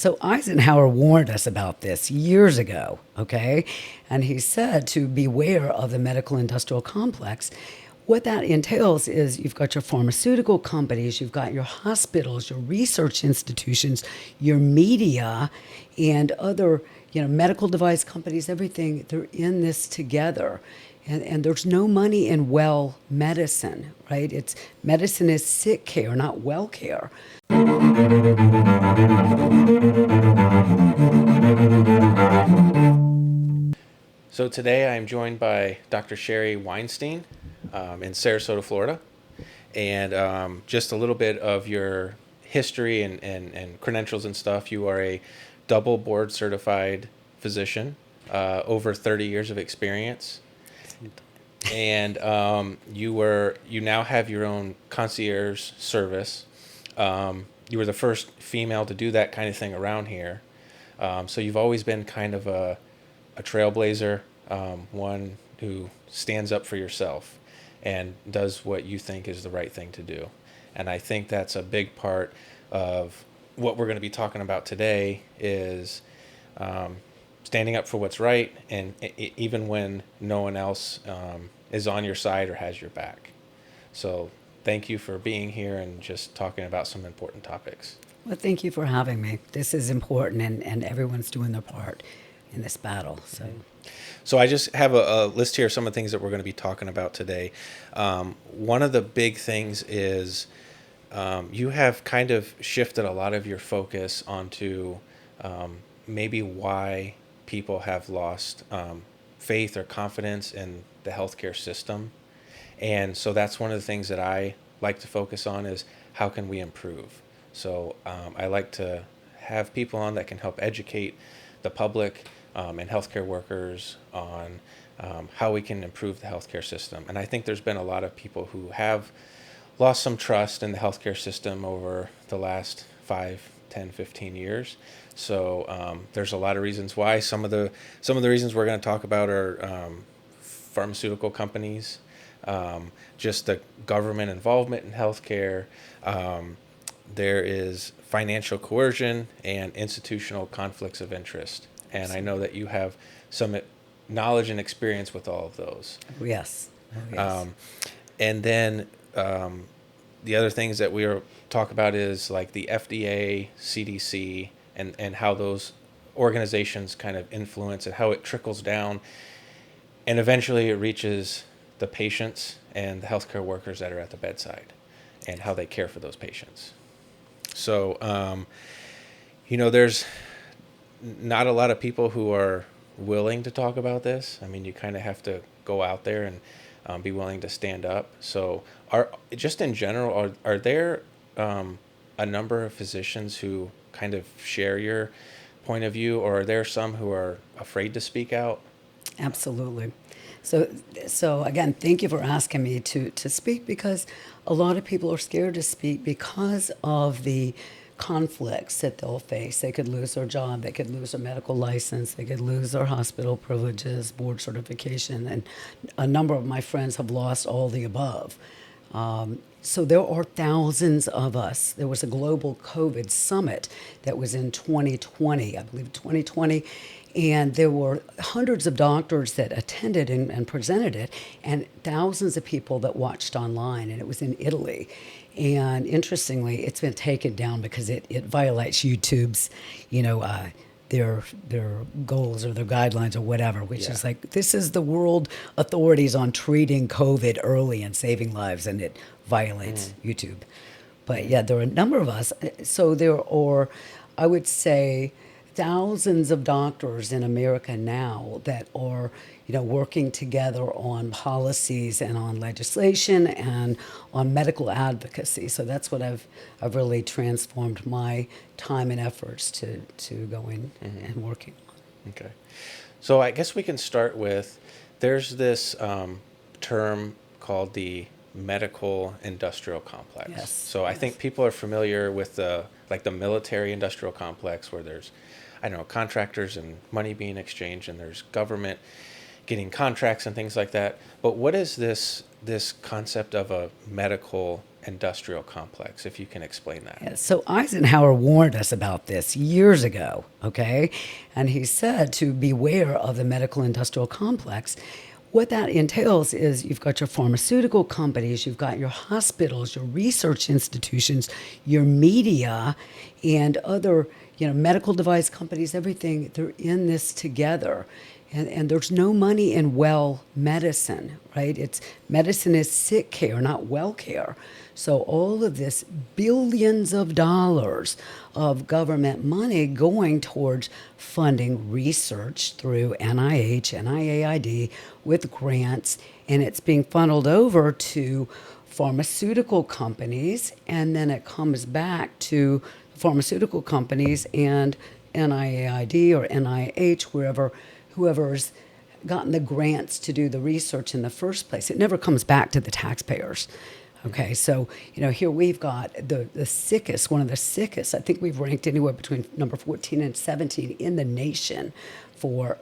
So Eisenhower warned us about this years ago, okay? And he said to beware of the medical industrial complex. What that entails is you've got your pharmaceutical companies, you've got your hospitals, your research institutions, your media, and other, medical device companies, everything, they're in this together. And there's no money in well medicine, right? It's medicine is sick care, not well care. So today I'm joined by Dr. Sheri Weinstein in Sarasota, Florida. And just a little bit of your history and credentials and stuff. You are a double board certified physician, over 30 years of experience. And you now have your own concierge service. You were the first female to do that kind of thing around here. So you've always been kind of a trailblazer, one who stands up for yourself and does what you think is the right thing to do. And I think that's a big part of what we're going to be talking about today is standing up for what's right, and even when no one else is on your side or has your back. So thank you for being here and just talking about some important topics. Well, thank you for having me. This is important, and everyone's doing their part in this battle. So I just have a list here of some of the things that we're going to be talking about today. One of the big things is you have kind of shifted a lot of your focus onto maybe why people have lost faith or confidence in the healthcare system. And so that's one of the things that I like to focus on is how can we improve? So I like to have people on that can help educate the public and healthcare workers on how we can improve the healthcare system. And I think there's been a lot of people who have lost some trust in the healthcare system over the last 5, 10, 15 years. So there's a lot of reasons why. Some of the reasons we're going to talk about are pharmaceutical companies, just the government involvement in healthcare. There is financial coercion and institutional conflicts of interest. And I know that you have some knowledge and experience with all of those. Yes. Oh, yes. And then the other things that we talk about is like the FDA, CDC, and how those organizations kind of influence and how it trickles down. And eventually it reaches the patients and the healthcare workers that are at the bedside and how they care for those patients. So, there's not a lot of people who are willing to talk about this. I mean, you kind of have to go out there and be willing to stand up. So just in general, are there a number of physicians who kind of share your point of view, or are there some who are afraid to speak out? Absolutely. So again, thank you for asking me to speak, because a lot of people are scared to speak because of the conflicts that they'll face. They could lose their job, they could lose their medical license, they could lose their hospital privileges, board certification, and a number of my friends have lost all the above. So there are thousands of us. There was a global COVID summit that was in 2020, I believe 2020, and there were hundreds of doctors that attended and presented it, and thousands of people that watched online, and it was in Italy. And interestingly, it's been taken down because it violates YouTube's, their goals or their guidelines or whatever, which is like, this is the world authorities on treating COVID early and saving lives, and it violates YouTube. But yeah, there are a number of us. So there are, I would say, thousands of doctors in America now that are, working together on policies and on legislation and on medical advocacy. So that's what I've really transformed my time and efforts to going and working on. Okay. So I guess we can start with, there's this term called the medical industrial complex. Yes. So I think people are familiar with the military industrial complex, where there's, contractors and money being exchanged, and there's government getting contracts and things like that. But what is this concept of a medical industrial complex, if you can explain that. Yeah, so Eisenhower warned us about this years ago, okay? And he said to beware of the medical industrial complex. What that entails is you've got your pharmaceutical companies, you've got your hospitals, your research institutions, your media, and other, medical device companies, everything, they're in this together. And there's no money in well medicine, right? It's medicine is sick care, not well care. So all of this billions of dollars of government money going towards funding research through NIH, NIAID with grants, and it's being funneled over to pharmaceutical companies, and then it comes back to pharmaceutical companies and NIAID or NIH, whoever's gotten the grants to do the research in the first place. It never comes back to the taxpayers. Okay, so here we've got the sickest, one of the sickest. I think we've ranked anywhere between number 14 and 17 in the nation for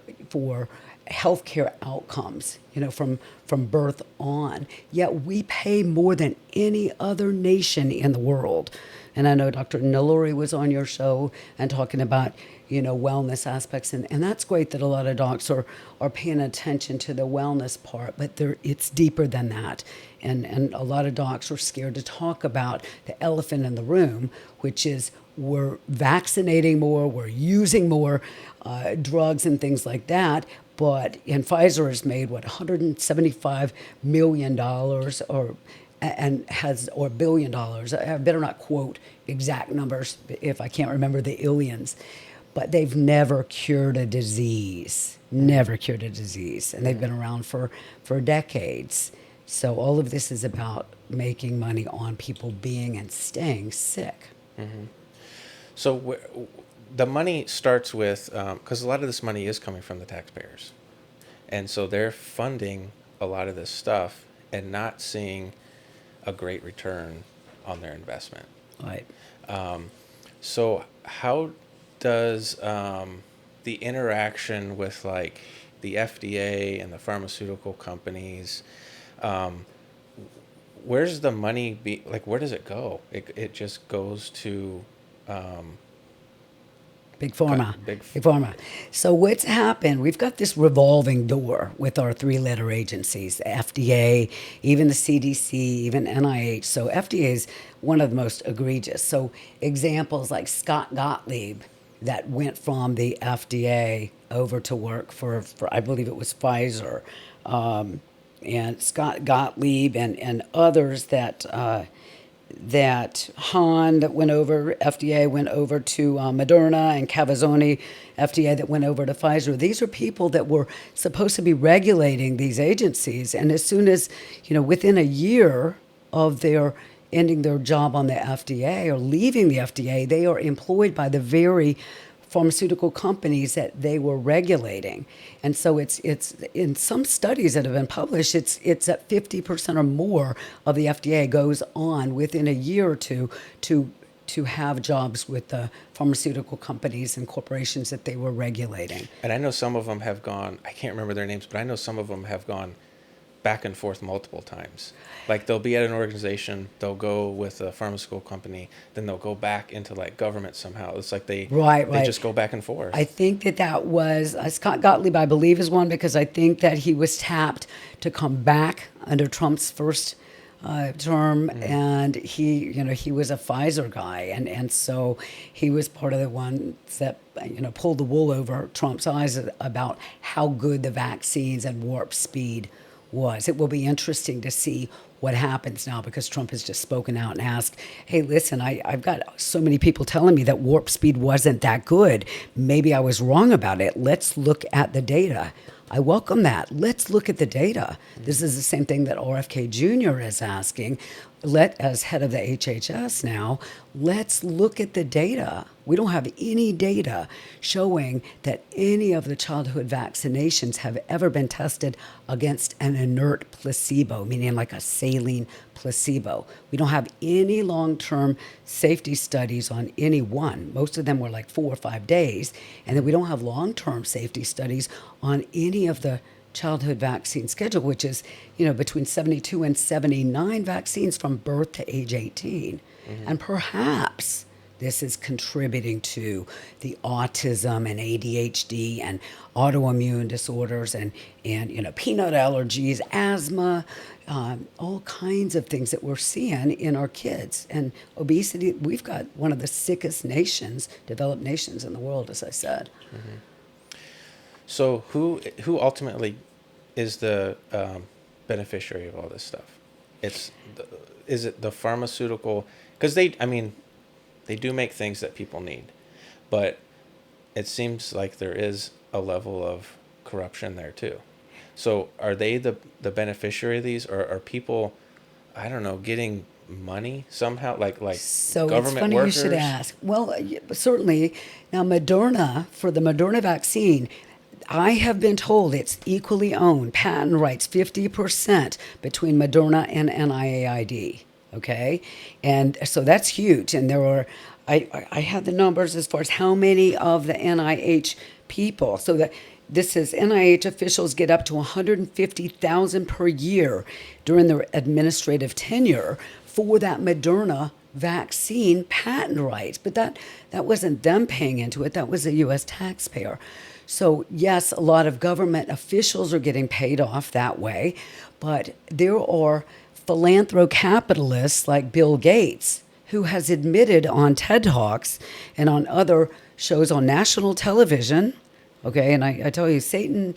healthcare outcomes, from birth on. Yet we pay more than any other nation in the world. And I know Dr. Nilori was on your show and talking about, wellness aspects. And that's great that a lot of docs are paying attention to the wellness part, but it's deeper than that. And a lot of docs are scared to talk about the elephant in the room, which is we're vaccinating more, we're using more drugs and things like that. And Pfizer has made $175 million or $1 billion. I better not quote exact numbers if I can't remember the illions. But they've never cured a disease, and they've been around for decades. So all of this is about making money on people being and staying sick. Mm-hmm. So the money starts with, because a lot of this money is coming from the taxpayers. And so they're funding a lot of this stuff and not seeing a great return on their investment. Right. So how does the interaction with like the FDA and the pharmaceutical companies, where's the money where does it go? It just goes to Big Pharma. Big Pharma. So what's happened, we've got this revolving door with our three-letter agencies, the FDA, even the CDC, even NIH. So FDA is one of the most egregious. So examples like Scott Gottlieb that went from the FDA over to work for I believe it was Pfizer, and Scott Gottlieb and others that Han that went over, FDA went over to Moderna, and Cavazzoni, FDA that went over to Pfizer. These are people that were supposed to be regulating these agencies. And as soon as, within a year of their ending their job on the FDA or leaving the FDA, they are employed by the very pharmaceutical companies that they were regulating. And so it's in some studies that have been published, it's at 50% or more of the FDA goes on within a year or two to have jobs with the pharmaceutical companies and corporations that they were regulating. And I know some of them have gone, I can't remember their names, but I know some of them have gone back and forth multiple times. Like they'll be at an organization, they'll go with a pharmaceutical company, then they'll go back into like government somehow. It's like they just go back and forth. I think that was Scott Gottlieb, I believe, is one, because I think that he was tapped to come back under Trump's first term, and he was a Pfizer guy, and so he was part of the ones that pulled the wool over Trump's eyes about how good the vaccines and warp speed was. It will be interesting to see what happens now, because Trump has just spoken out and asked, hey, listen, I've got so many people telling me that warp speed wasn't that good. Maybe I was wrong about it. Let's look at the data. I welcome that. Let's look at the data. This is the same thing that RFK Jr. is asking. As head of the HHS now, let's look at the data. We don't have any data showing that any of the childhood vaccinations have ever been tested against an inert placebo, meaning like a saline placebo. We don't have any long-term safety studies on any one. Most of them were like 4 or 5 days. And then we don't have long-term safety studies on any of the childhood vaccine schedule, which is, between 72 and 79 vaccines from birth to age 18. And perhaps this is contributing to the autism and ADHD and autoimmune disorders and peanut allergies, asthma, all kinds of things that we're seeing in our kids. And obesity, we've got one of the sickest nations, developed nations in the world, as I said. So who ultimately is the beneficiary of all this stuff? Is it the pharmaceutical? Because they do make things that people need, but it seems like there is a level of corruption there too. So are they the beneficiary of these, or are people, I don't know, getting money somehow, like So government it's funny workers? you should ask. Well, certainly. Now, for the Moderna vaccine, I have been told it's equally owned, patent rights 50% between Moderna and NIAID. Okay, and so that's huge. And I have the numbers as far as how many of the NIH people. So that this is NIH officials get up to 150,000 per year during their administrative tenure for that Moderna vaccine patent rights. But that wasn't them paying into it. That was the U.S. taxpayer. So yes, a lot of government officials are getting paid off that way, but there are philanthrocapitalists like Bill Gates, who has admitted on TED Talks and on other shows on national television, okay, and I tell you, Satan,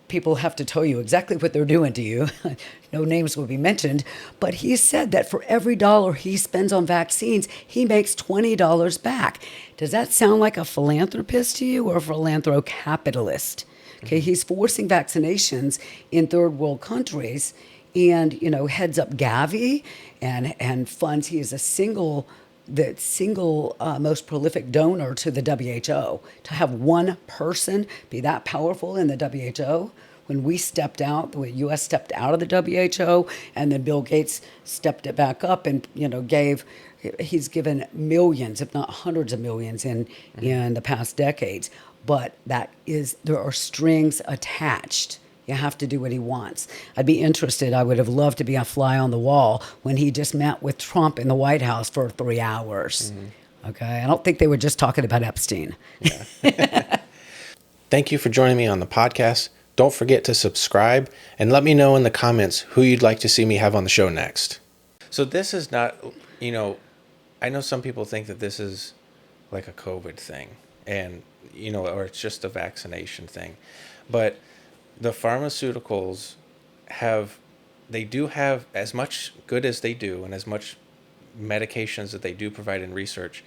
people have to tell you exactly what they're doing to you. No names will be mentioned, but he said that for every dollar he spends on vaccines, he makes $20 back. Does that sound like a philanthropist to you or a philanthrocapitalist? Okay, he's forcing vaccinations in third world countries and, heads up Gavi and funds. He is the single most prolific donor to the WHO. To have one person be that powerful in the WHO, when we stepped out, the U.S. stepped out of the WHO, and then Bill Gates stepped it back up and, he's given millions, if not hundreds of millions in the past decades. But there are strings attached. You have to do what he wants. I'd be interested. I would have loved to be a fly on the wall when he just met with Trump in the White House for 3 hours. Okay? I don't think they were just talking about Epstein. Yeah. Thank you for joining me on the podcast. Don't forget to subscribe and let me know in the comments who you'd like to see me have on the show next. So this is not, I know some people think that this is like a COVID thing and, or it's just a vaccination thing. But the pharmaceuticals they do have as much good as they do and as much medications that they do provide in research.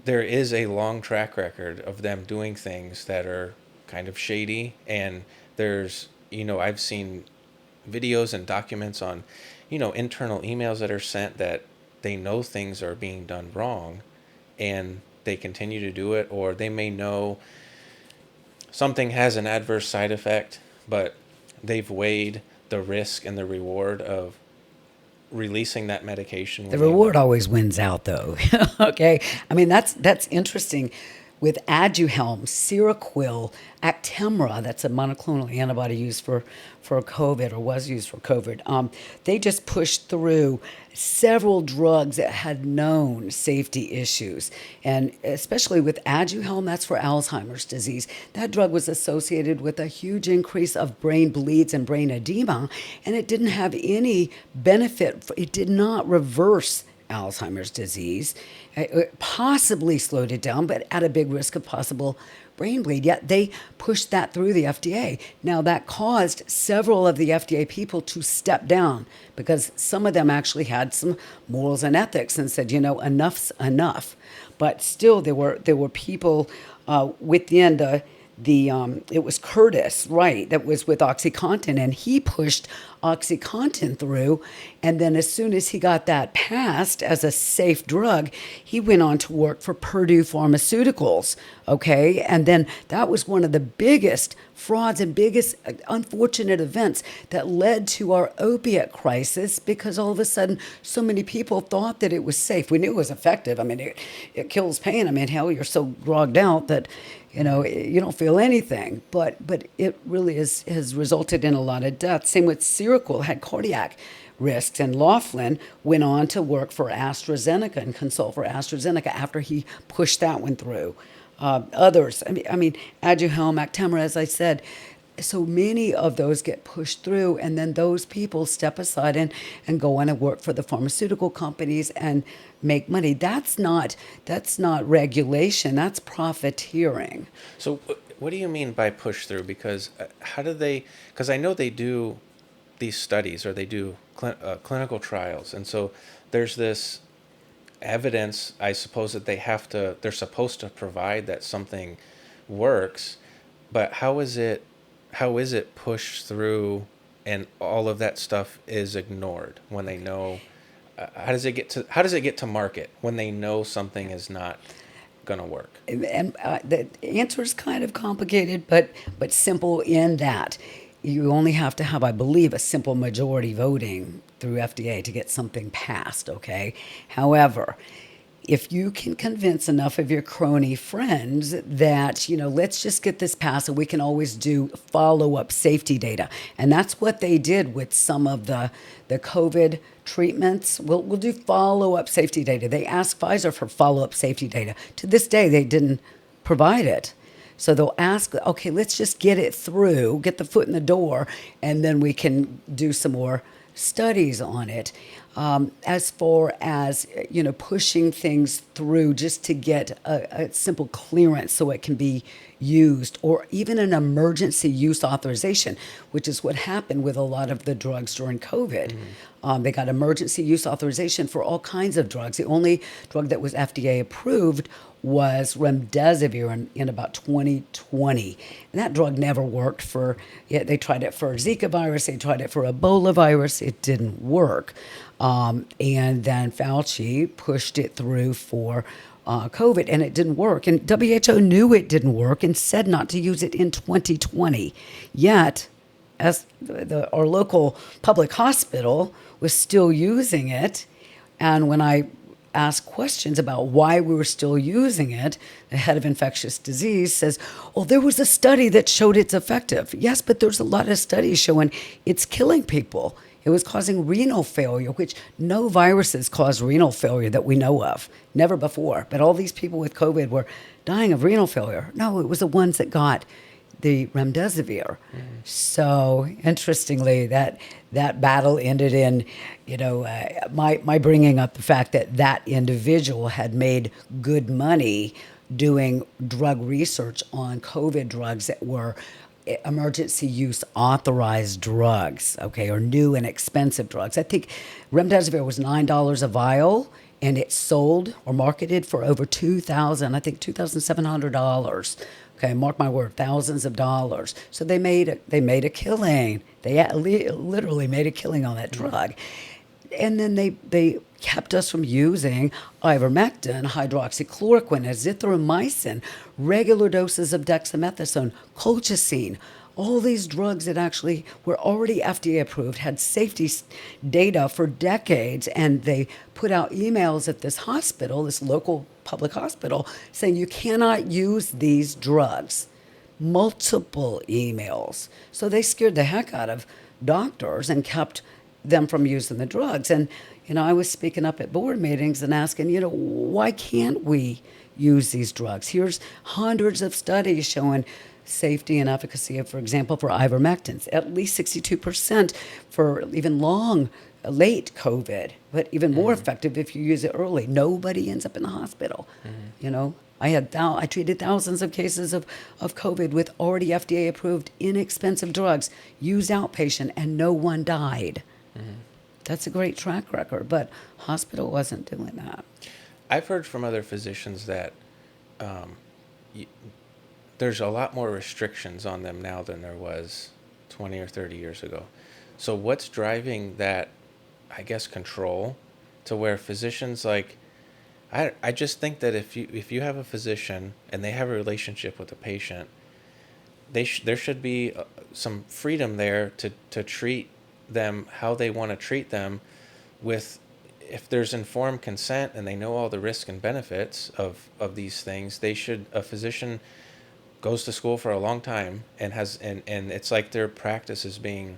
There is a long track record of them doing things that are kind of shady. And there's, I've seen videos and documents on, internal emails that are sent that they know things are being done wrong and they continue to do it, or they may know something has an adverse side effect, but they've weighed the risk and the reward of releasing that medication. The reward always wins out, though. Okay? I mean, that's interesting. With Aduhelm, Seroquel, Actemra, that's a monoclonal antibody used for COVID, or was used for COVID. They just pushed through several drugs that had known safety issues. And especially with Aduhelm, that's for Alzheimer's disease. That drug was associated with a huge increase of brain bleeds and brain edema, and it didn't have any benefit. It did not reverse Alzheimer's disease. It possibly slowed it down, but at a big risk of possible brain bleed. Yet they pushed that through the FDA. Now that caused several of the FDA people to step down because some of them actually had some morals and ethics and said, enough's enough. But still, there were people within it was Curtis, right, that was with OxyContin, and he pushed OxyContin through, And then as soon as he got that passed as a safe drug, he went on to work for Purdue Pharmaceuticals. Okay. And then that was one of the biggest frauds and biggest unfortunate events that led to our opiate crisis, because all of a sudden so many people thought that it was safe. We knew it was effective. I mean, it kills pain. I mean, hell, you're so grogged out that you don't feel anything, but it really has resulted in a lot of death. Same with Seroquel, had cardiac risks, and Laughlin went on to work for AstraZeneca and consult for AstraZeneca after he pushed that one through. Others, I mean, Aduhelm, Actemra, as I said, so many of those get pushed through, and then those people step aside and go on and work for the pharmaceutical companies and make money. That's not regulation. That's profiteering. So what do you mean by push through? Because how do they? Because I know they do these studies, or they do clinical trials, and so there's this evidence, I suppose, that they're supposed to provide that something works, but how is it pushed through and all of that stuff is ignored when they know? How does it get to market when they know something is not going to work? And the answer is kind of complicated, but simple in that you only have to have, I believe, a simple majority voting through FDA to get something passed, okay? However, if you can convince enough of your crony friends that, let's just get this passed, and we can always do follow-up safety data. And that's what they did with some of the COVID treatments. We'll do follow-up safety data. They asked Pfizer for follow-up safety data. To this day, they didn't provide it. So they'll ask, okay, let's just get it through, get the foot in the door, and then we can do some more studies on it. As far as, pushing things through just to get a simple clearance so it can be used, or even an emergency use authorization, which is what happened with a lot of the drugs during COVID. They got emergency use authorization for all kinds of drugs. The only drug that was FDA approved was remdesivir in about 2020. And that drug never worked they tried it for Zika virus, they tried it for Ebola virus, it didn't work. And then Fauci pushed it through for COVID, and it didn't work. And WHO knew it didn't work and said not to use it in 2020. Yet, as our local public hospital was still using it, and when I asked questions about why we were still using it, the head of infectious disease says, "Oh, there was a study that showed it's effective." Yes, but there's a lot of studies showing it's killing people. It was causing renal failure, which no viruses cause renal failure that we know of, never before. But all these people with COVID were dying of renal failure. No, it was the ones that got the remdesivir. So interestingly, that battle ended in, my bringing up the fact that individual had made good money doing drug research on COVID drugs that were emergency use authorized drugs, okay, or new and expensive drugs. I think remdesivir was $9 a vial, and it sold or marketed for over $2,700. Okay, mark my word, thousands of dollars. So they made a killing. They literally made a killing on that drug. And then they kept us from using ivermectin, hydroxychloroquine, azithromycin, regular doses of dexamethasone, colchicine, all these drugs that actually were already FDA approved, had safety data for decades, and they put out emails at this hospital, this local public hospital, saying you cannot use these drugs. Multiple emails. So they scared the heck out of doctors and kept them from using the drugs. And, I was speaking up at board meetings and asking, why can't we use these drugs? Here's hundreds of studies showing safety and efficacy of, for example, for ivermectin, at least 62% for even late COVID, but even more effective if you use it early. Nobody ends up in the hospital. I treated thousands of cases of COVID with already FDA approved inexpensive drugs, used outpatient, and no one died. That's a great track record, but hospital wasn't doing that. I've heard from other physicians that there's a lot more restrictions on them now than there was 20 or 30 years ago. So what's driving that I guess, control, to where physicians, like, I just think that if you have a physician and they have a relationship with a patient, there should be some freedom there to treat them how they want to treat them, with, if there's informed consent and they know all the risks and benefits of these things. A physician goes to school for a long time and it's like their practice is being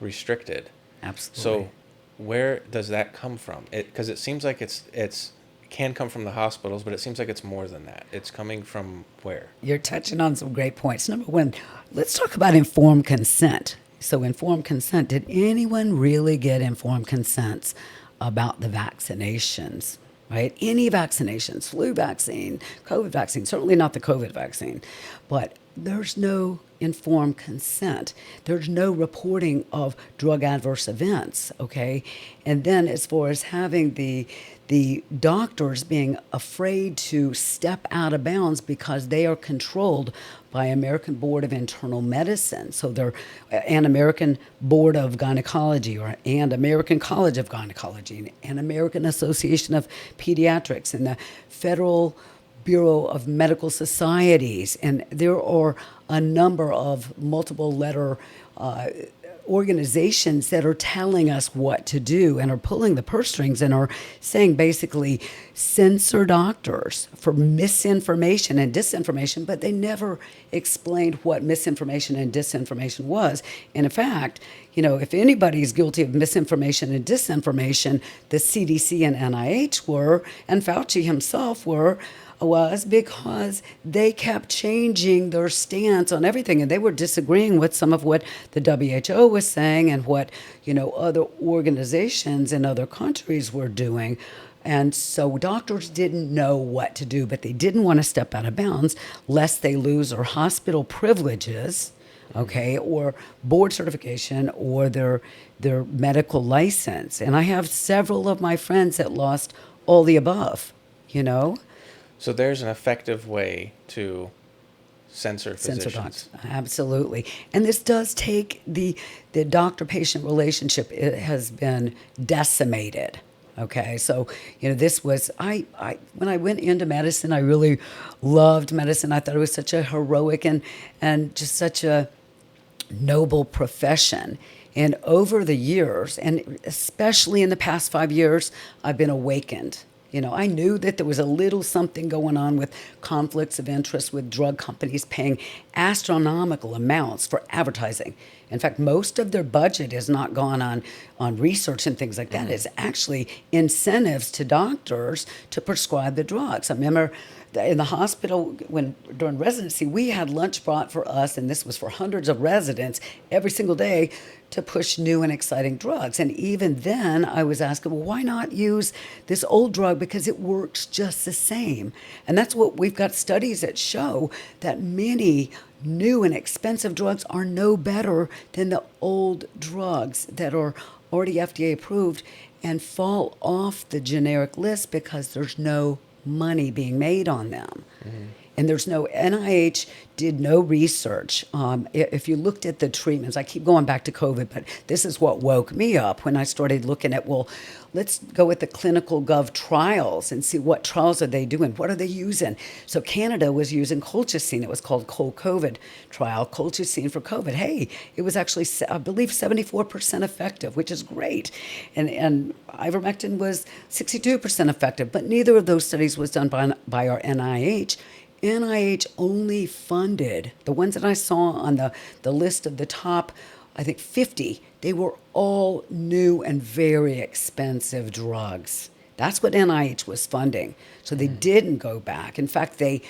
restricted. Absolutely. So where does that come from? Because it seems like it can come from the hospitals, but it seems like it's more than that. It's coming from where? You're touching on some great points. Number one, let's talk about informed consent. So informed consent, did anyone really get informed consents about the vaccinations, right? Any vaccinations, flu vaccine, COVID vaccine, certainly not the COVID vaccine, but there's no informed consent. There's no reporting of drug adverse events, okay? And then as far as having the doctors being afraid to step out of bounds because they are controlled by American Board of Internal Medicine. So they're an American Board of Gynecology and American College of Gynecology and American Association of Pediatrics and the Federal Bureau of Medical Societies. And there are a number of multiple letter organizations that are telling us what to do and are pulling the purse strings and are saying basically censor doctors for misinformation and disinformation, but they never explained what misinformation and disinformation was. And in fact, if anybody's guilty of misinformation and disinformation, the CDC and NIH were, and Fauci himself was, because they kept changing their stance on everything, and they were disagreeing with some of what the WHO was saying and what other organizations in other countries were doing. And so doctors didn't know what to do, but they didn't want to step out of bounds lest they lose their hospital privileges, okay, or board certification or their medical license. And I have several of my friends that lost all the above, So there's an effective way to censor physicians. Censor docs, absolutely. And this does take the doctor-patient relationship. It has been decimated. Okay, so this was when I went into medicine, I really loved medicine. I thought it was such a heroic and just such a noble profession. And over the years, and especially in the past 5 years, I've been awakened. I knew that there was a little something going on with conflicts of interest with drug companies paying astronomical amounts for advertising. In fact, most of their budget is not gone on research and things like that. It's actually incentives to doctors to prescribe the drugs. I remember in the hospital during residency, we had lunch brought for us, and this was for hundreds of residents every single day, to push new and exciting drugs. And even then, I was asking, well, why not use this old drug, because it works just the same? And that's what we've got studies that show, that many new and expensive drugs are no better than the old drugs that are already FDA approved and fall off the generic list because there's no money being made on them. Mm-hmm. And there's no, NIH did no research. If you looked at the treatments, I keep going back to COVID, but this is what woke me up when I started looking at, well, let's go with the clinical gov trials and see what trials are they doing. What are they using? So Canada was using colchicine. It was called COVID trial, colchicine for COVID. Hey, it was actually, I believe, 74% effective, which is great. And ivermectin was 62% effective, but neither of those studies was done by our NIH. NIH only funded, the ones that I saw on the list of the top, I think 50, they were all new and very expensive drugs. That's what NIH was funding. So they didn't go back. In fact, they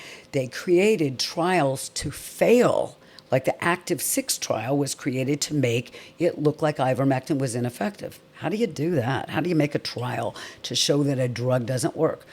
created trials to fail. Like the Active 6 trial was created to make it look like ivermectin was ineffective. How do you do that? How do you make a trial to show that a drug doesn't work?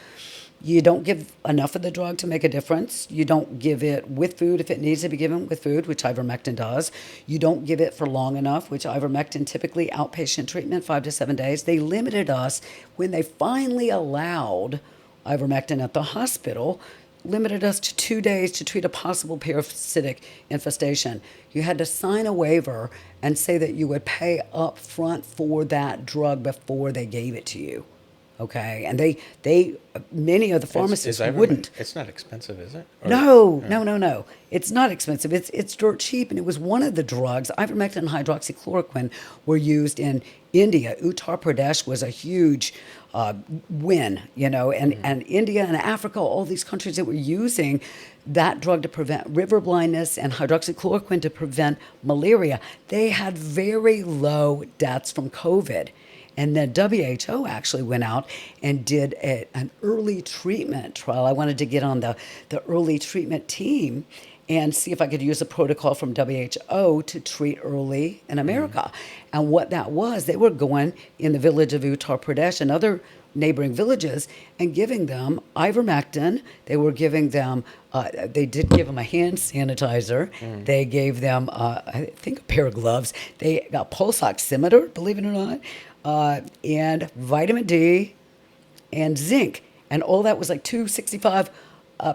You don't give enough of the drug to make a difference. You don't give it with food if it needs to be given with food, which ivermectin does. You don't give it for long enough, which ivermectin typically outpatient treatment, 5 to 7 days. They limited us when they finally allowed ivermectin at the hospital limited us to 2 days to treat a possible parasitic infestation. You had to sign a waiver and say that you would pay up front for that drug before they gave it to you. Okay, and they many of the pharmacists wouldn't. It's not expensive, is it? No. It's not expensive. It's dirt cheap, and it was one of the drugs. Ivermectin and hydroxychloroquine were used in India. Uttar Pradesh was a huge win, and India and Africa, all these countries that were using that drug to prevent river blindness and hydroxychloroquine to prevent malaria. They had very low deaths from COVID. And then WHO actually went out and did an early treatment trial. I wanted to get on the early treatment team and see if I could use a protocol from WHO to treat early in America. And what that was, they were going in the village of Uttar Pradesh and other neighboring villages and giving them ivermectin. They were giving them, they did give them a hand sanitizer. They gave them, I think, a pair of gloves. They got pulse oximeter, believe it or not. And vitamin D and zinc. And all that was like $265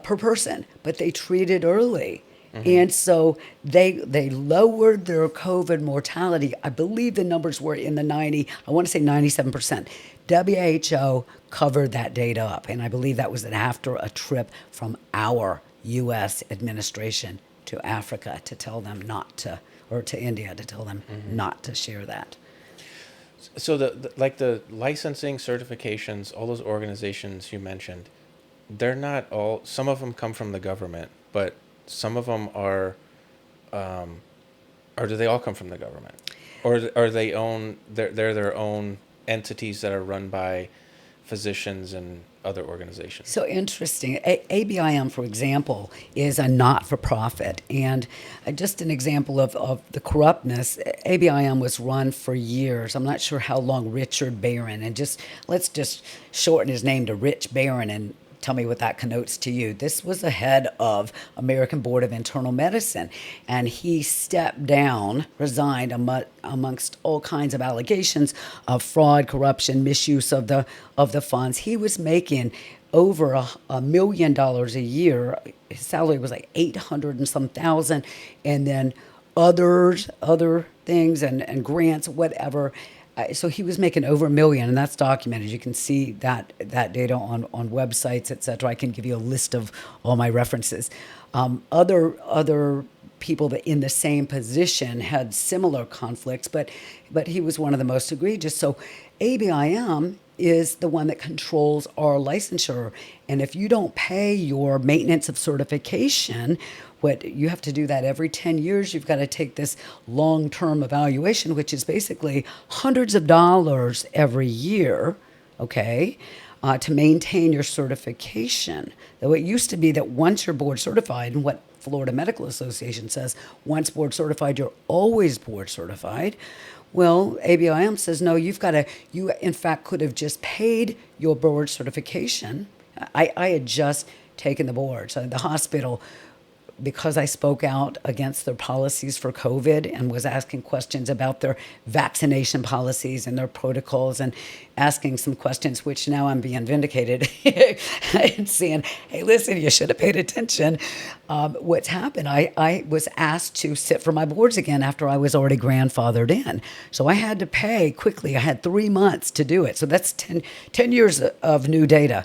per person, but they treated early. And so they lowered their COVID mortality. I believe the numbers were in the 97%. WHO covered that data up, and I believe that was after a trip from our U.S. administration to Africa to tell them not to, or to India to tell them not to share that. So the licensing certifications, all those organizations you mentioned, they're not all. Some of them come from the government, but some of them are, or do they all come from the government, or are they own? They're their own entities that are run by physicians and other organizations. So interesting. ABIM, for example, is a not-for-profit. And just an example of the corruptness, ABIM was run for years. I'm not sure how long Richard Barron, and let's just shorten his name to Rich Barron and tell me what that connotes to you. This was the head of American Board of Internal Medicine, and he stepped down, resigned amongst all kinds of allegations of fraud, corruption, misuse of the funds. He was making over $1 million a year. His salary was like 800 and some thousand, and then other things and grants, whatever. So he was making over $1 million, and that's documented. You can see that data on websites, et cetera. I can give you a list of all my references. Other people that in the same position had similar conflicts, but he was one of the most egregious. So ABIM is the one that controls our licensure. And if you don't pay your maintenance of certification, what you have to do that every 10 years, you've got to take this long-term evaluation, which is basically hundreds of dollars every year, okay, to maintain your certification. Though it used to be that once you're board certified, and what Florida Medical Association says, once board certified, you're always board certified. Well, ABIM says, no, you in fact could have just paid your board certification. I had just taken the board. So the hospital, because I spoke out against their policies for COVID and was asking questions about their vaccination policies and their protocols and asking some questions, which now I'm being vindicated and saying, hey, listen, you should have paid attention. What's happened, I was asked to sit for my boards again after I was already grandfathered in. So I had to pay quickly. I had 3 months to do it. So that's 10 years of new data.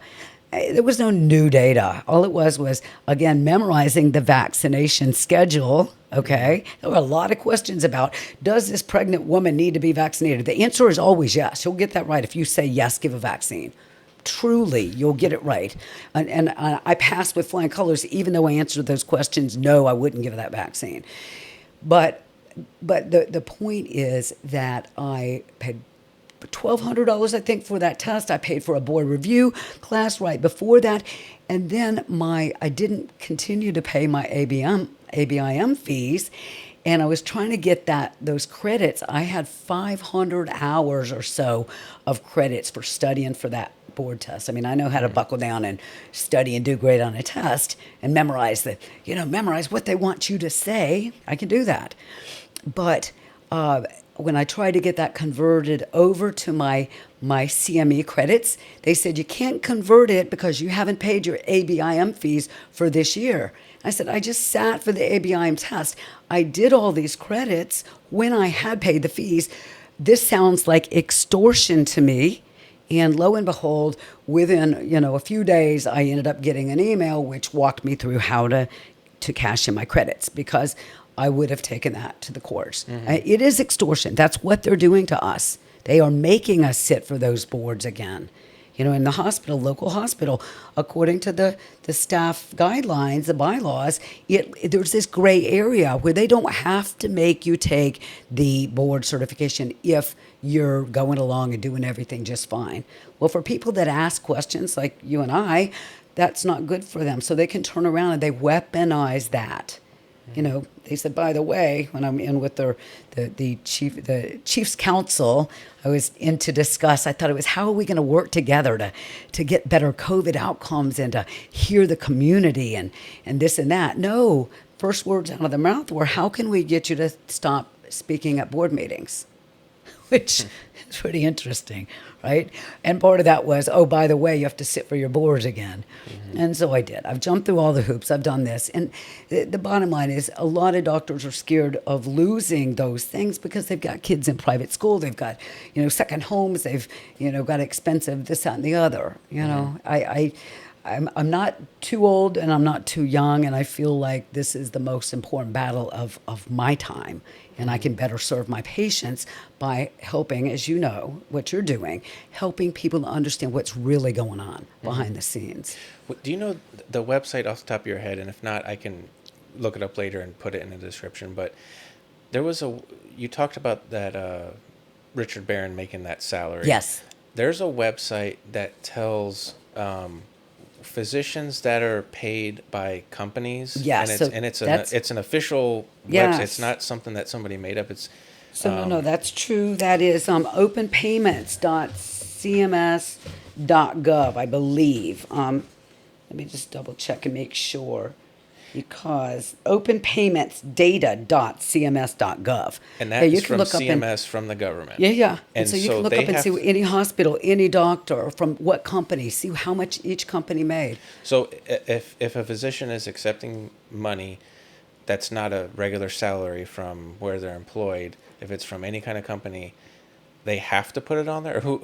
There was no new data. All it was, again, memorizing the vaccination schedule, okay? There were a lot of questions about, does this pregnant woman need to be vaccinated? The answer is always yes. You'll get that right if you say yes, give a vaccine. Truly, you'll get it right. And I passed with flying colors, even though I answered those questions, no, I wouldn't give that vaccine. But the point is that I paid $1,200, I think, for that test. I paid for a board review class right before that. And then I didn't continue to pay my ABIM fees. And I was trying to get those credits. I had 500 hours or so of credits for studying for that board test. I mean, I know how to buckle down and study and do great on a test and memorize what they want you to say. I can do that. But when I tried to get that converted over to my CME credits, they said you can't convert it because you haven't paid your ABIM fees for this year. I said, I just sat for the ABIM test. I did all these credits when I had paid the fees. This sounds like extortion to me. And lo and behold, within a few days, I ended up getting an email which walked me through how to cash in my credits, because I would have taken that to the courts. It is extortion. That's what they're doing to us. They are making us sit for those boards again. In the hospital, local hospital, according to the staff guidelines, the bylaws, there's this gray area where they don't have to make you take the board certification if you're going along and doing everything just fine. Well, for people that ask questions like you and I, that's not good for them. So they can turn around and they weaponize that. They said, by the way, when I'm in with the chief's counsel, I was in to discuss. I thought it was, how are we going to work together to get better COVID outcomes and to hear the community and this and that. No, first words out of the mouth were, how can we get you to stop speaking at board meetings? Which is pretty interesting, right? And part of that was, oh, by the way, you have to sit for your boards again. And so I did. I've jumped through all the hoops. I've done this. And the bottom line is, a lot of doctors are scared of losing those things because they've got kids in private school. They've got, second homes. They've, got expensive this, that, and the other. I'm not too old and I'm not too young, and I feel like this is the most important battle of my time, and I can better serve my patients by helping, as you know, what you're doing, helping people to understand what's really going on behind the scenes. Do you know the website off the top of your head? And if not, I can look it up later and put it in the description. But you talked about that Richard Barron making that salary. Yes. There's a website that tells physicians that are paid by companies. Yes. And it's an official website. It's not something that somebody made up. It's no, that's true. That is openpayments.cms.gov, I believe. Let me just double check and make sure, because openpaymentsdata.cms.gov. And that's you can from look CMS, from the government. Yeah. And so you can look up and see any hospital, any doctor, from what company, see how much each company made. So if a physician is accepting money that's not a regular salary from where they're employed, if it's from any kind of company, they have to put it on there? Or who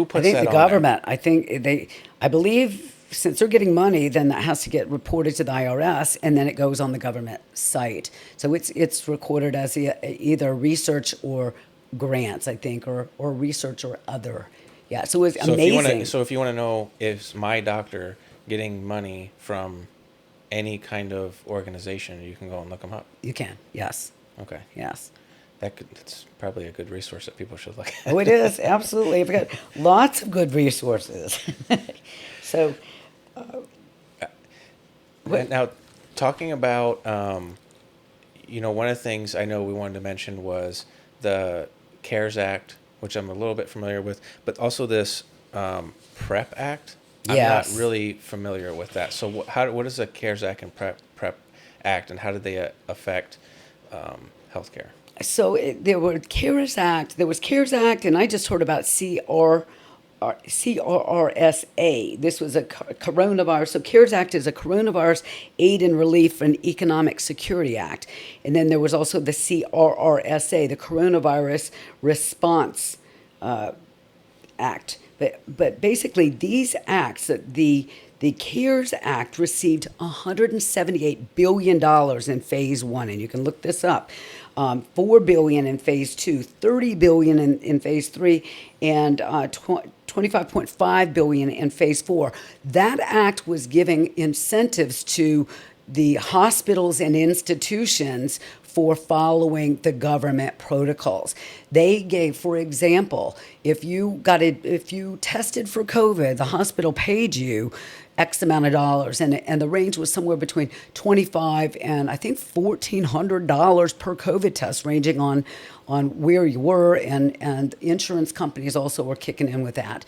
puts that on there? I think the government. I believe, since they're getting money, then that has to get reported to the IRS, and then it goes on the government site. So it's recorded as either research or grants, I think, or research or other. Yeah, so it's amazing. If you want to know, is my doctor getting money from any kind of organization, you can go and look them up. You can, yes. Okay. Yes. That's probably a good resource that people should look at. Oh, it is, absolutely. We've got lots of good resources. So, now, talking about, one of the things I know we wanted to mention was the CARES Act, which I'm a little bit familiar with, but also this PrEP Act. Yes. I'm not really familiar with that. So what is the CARES Act and PrEP Act, and how did they affect healthcare? So there was CARES Act, and I just heard about CRRSA. This was a coronavirus. So CARES Act is a Coronavirus Aid and Relief and Economic Security Act. And then there was also the CRRSA, the Coronavirus Response Act. But basically, these acts, the CARES Act received $178 billion in phase one, and you can look this up. $4 billion in phase two, $30 billion in phase three, and $25.5 billion in phase four. That act was giving incentives to the hospitals and institutions for following the government protocols. They gave, for example, if you tested for COVID, the hospital paid you X amount of dollars, and the range was somewhere between $25 and I think $1,400 per COVID test, ranging on where you were, and insurance companies also were kicking in with that.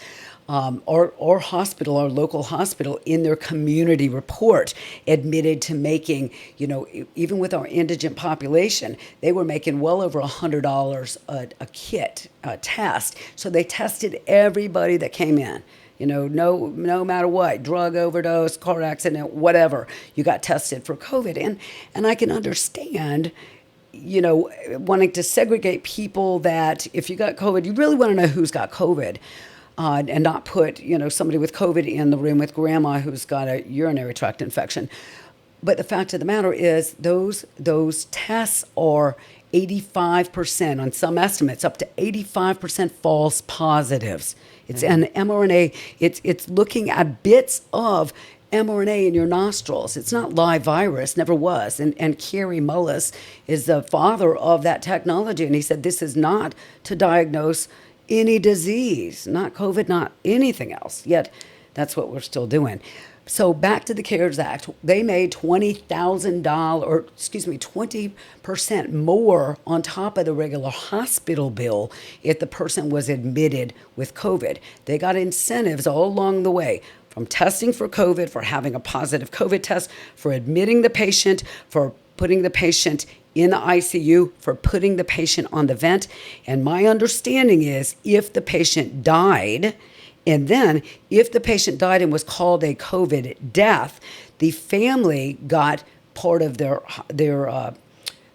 Our local hospital, in their community report, admitted to making, even with our indigent population, they were making well over $100 a kit, a test. So they tested everybody that came in. No matter what, drug overdose, car accident, whatever, you got tested for COVID. And I can understand, wanting to segregate people, that if you got COVID, you really want to know who's got COVID. And not put, somebody with COVID in the room with grandma who's got a urinary tract infection. But the fact of the matter is, those tests are 85%, on some estimates, up to 85% false positives. It's an mRNA. It's looking at bits of mRNA in your nostrils. It's not live virus, never was. And Kerry Mullis is the father of that technology, and he said this is not to diagnose any disease, not COVID, not anything else. Yet that's what we're still doing. So back to the CARES Act, they made $20% more on top of the regular hospital bill if the person was admitted with COVID. They got incentives all along the way, from testing for COVID, for having a positive COVID test, for admitting the patient, for putting the patient in the ICU, for putting the patient on the vent. And my understanding is, if the patient died, and then if the patient died and was called a COVID death, the family got part of their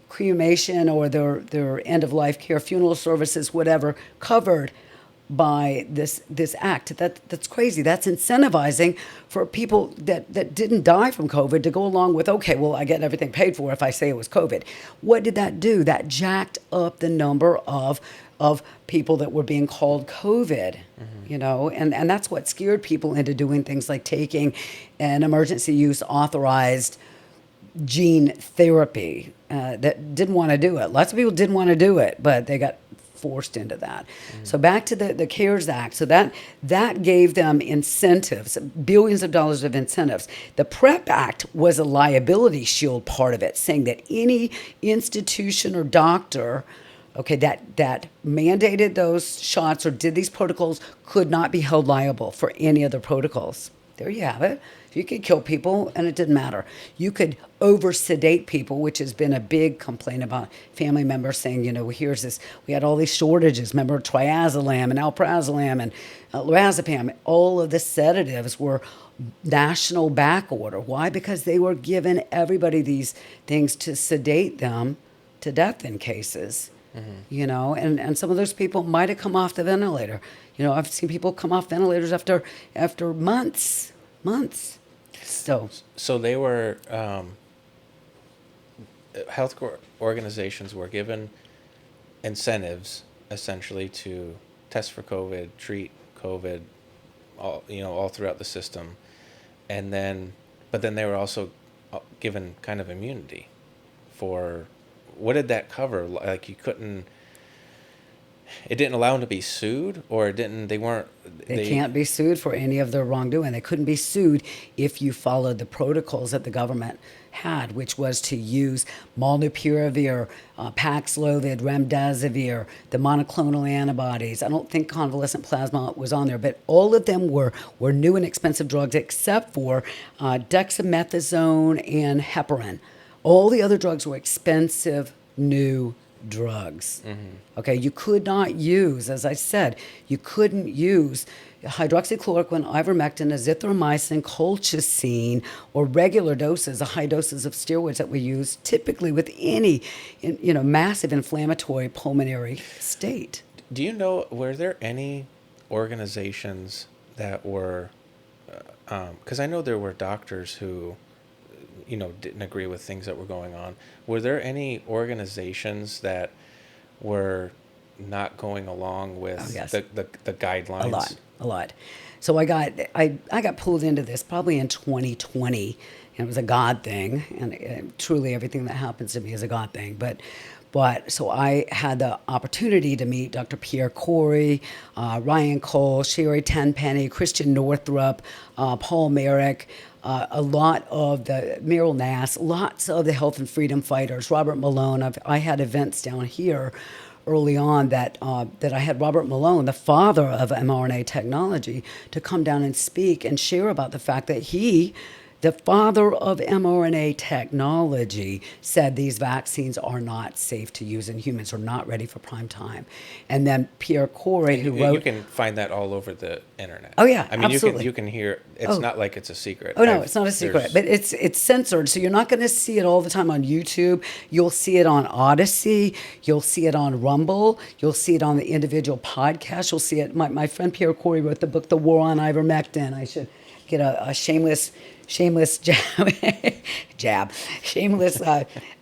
cremation or their end-of-life care, funeral services, whatever, covered by this act. That's crazy. That's incentivizing for people that didn't die from COVID to go along with, okay, well, I get everything paid for if I say it was COVID. What did that do? That jacked up the number of people that were being called COVID, and that's what scared people into doing things like taking an emergency use authorized gene therapy that didn't want to do it. Lots of people didn't want to do it, but they got forced into that. So back to the CARES Act. So that gave them incentives, billions of dollars of incentives. The PrEP Act was a liability shield part of it, saying that any institution or doctor, that mandated those shots or did these protocols could not be held liable for any other protocols. There you have it. You could kill people and it didn't matter. You could over-sedate people, which has been a big complaint about family members saying, here's this, we had all these shortages. Remember triazolam and alprazolam and lorazepam. All of the sedatives were national back order. Why? Because they were giving everybody these things to sedate them to death in cases. And some of those people might have come off the ventilator. I've seen people come off ventilators after months. So they were, health organizations were given incentives essentially to test for COVID, treat COVID, all throughout the system, but then they were also given kind of immunity for. What did that cover? Like it didn't allow them to be sued, or it didn't. They can't be sued for any of their wrongdoing. They couldn't be sued if you followed the protocols that the government had, which was to use molnupiravir, Paxlovid, remdesivir, the monoclonal antibodies. I don't think convalescent plasma was on there, but all of them were new and expensive drugs, except for dexamethasone and heparin. All the other drugs were expensive, new drugs. Okay, you could not use, as I said, you couldn't use hydroxychloroquine, ivermectin, azithromycin, colchicine, or regular doses, the high doses of steroids that we use typically with any, massive inflammatory pulmonary state. Do you know, were there any organizations that were, because I know there were doctors who didn't agree with things that were going on. Were there any organizations that were not going along with the guidelines? A lot. So I got pulled into this probably in 2020, and it was a God thing, and truly everything that happens to me is a God thing. But so I had the opportunity to meet Dr. Pierre Corey, Ryan Cole, Sherry Tenpenny, Christian Northrup, Paul Merrick, a lot of the Meryl Nass, lots of the health and freedom fighters, Robert Malone. I had events down here early on that I had Robert Malone, the father of mRNA technology, to come down and speak and share about the fact that he, the father of mRNA technology, said these vaccines are not safe to use in humans, are not ready for prime time. And then Pierre Corey, who wrote... You can find that all over the internet. Oh, yeah, I mean, absolutely. you can hear... It's not like it's a secret. Oh, no, it's not a secret. But it's censored, so you're not going to see it all the time on YouTube. You'll see it on Odyssey. You'll see it on Rumble. You'll see it on the individual podcasts. You'll see it... My friend Pierre Corey wrote the book, The War on Ivermectin. I should get a shameless shameless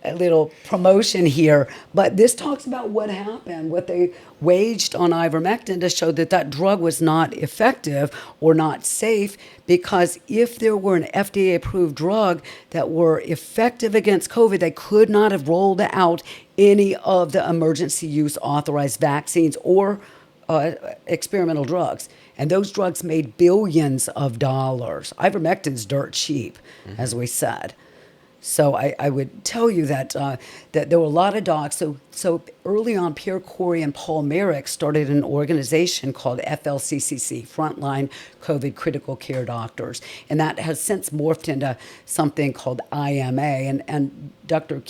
little promotion here. But this talks about what happened, what they waged on ivermectin to show that that drug was not effective or not safe, because if there were an FDA-approved drug that were effective against COVID, they could not have rolled out any of the emergency use authorized vaccines or experimental drugs. And those drugs made billions of dollars. Ivermectin's dirt cheap, as we said. So I would tell you that that there were a lot of docs. So early on, Pierre Corey and Paul Merrick started an organization called FLCCC, Frontline COVID Critical Care Doctors. And that has since morphed into something called IMA. And Dr.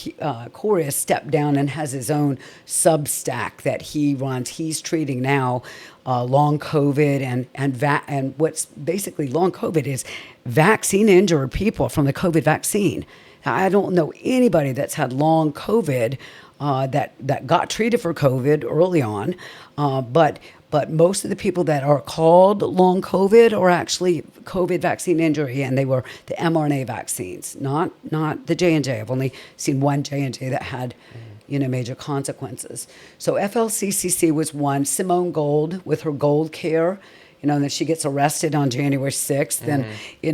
Corey has stepped down and has his own Substack that he runs. He's treating now long COVID and what's basically long COVID is vaccine injured people from the COVID vaccine. Now, I don't know anybody that's had long COVID that got treated for COVID early on, but most of the people that are called long COVID are actually COVID vaccine injury, and they were the mRNA vaccines, not the J&J. I've only seen one J&J that had major consequences. So FLCCC was one. Simone Gold with her Gold Care, and then she gets arrested on January 6th. And,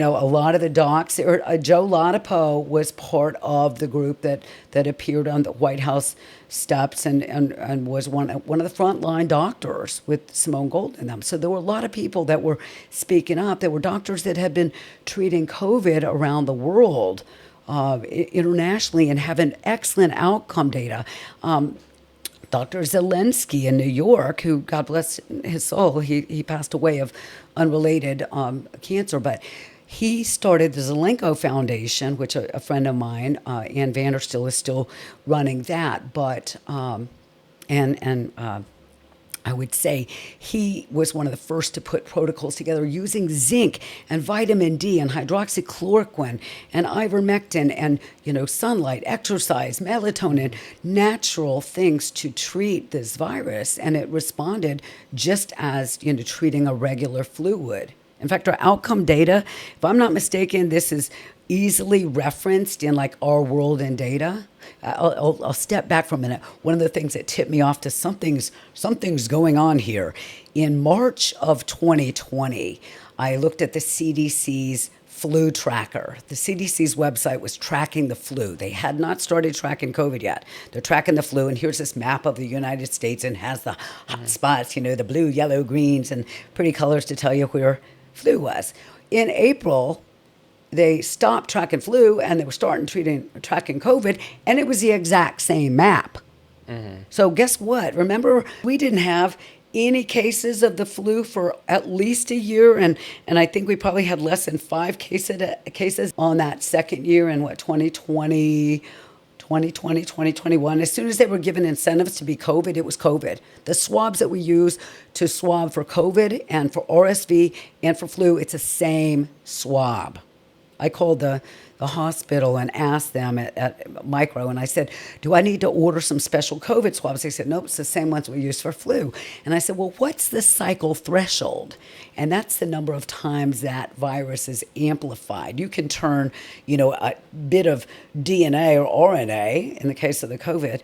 a lot of the docs, Joe Latipo was part of the group that appeared on the White House steps and was one of the frontline doctors with Simone Gold in them. So there were a lot of people that were speaking up. There were doctors that had been treating COVID around the world, internationally, and having excellent outcome data. Dr. Zelensky in New York, who, God bless his soul, he passed away of unrelated cancer, but he started the Zelenko Foundation, which a friend of mine, Ann Vanderstill, is still running that. But I would say he was one of the first to put protocols together using zinc and vitamin D and hydroxychloroquine and ivermectin and, sunlight, exercise, melatonin, natural things to treat this virus. And it responded just as, treating a regular flu would. In fact, our outcome data, if I'm not mistaken, this is easily referenced in like Our World in Data. I'll step back for a minute. One of the things that tipped me off to something's going on here. In March of 2020, I looked at the CDC's flu tracker. The CDC's website was tracking the flu. They had not started tracking COVID yet. They're tracking the flu, and here's this map of the United States and has the hot spots, the blue, yellow, greens, and pretty colors to tell you where flu was. In April, they stopped tracking flu and they were tracking COVID, and it was the exact same map. So guess what? Remember, we didn't have any cases of the flu for at least a year, and I think we probably had less than 5 cases on that second year in 2020, 2021. As soon as they were given incentives to be COVID, it was COVID. The swabs that we use to swab for COVID and for RSV and for flu, it's the same swab. I called the hospital and asked them at Micro, and I said, do I need to order some special COVID swabs? They said, nope, it's the same ones we use for flu. And I said, well, what's the cycle threshold? And that's the number of times that virus is amplified. You can turn, a bit of DNA or RNA, in the case of the COVID,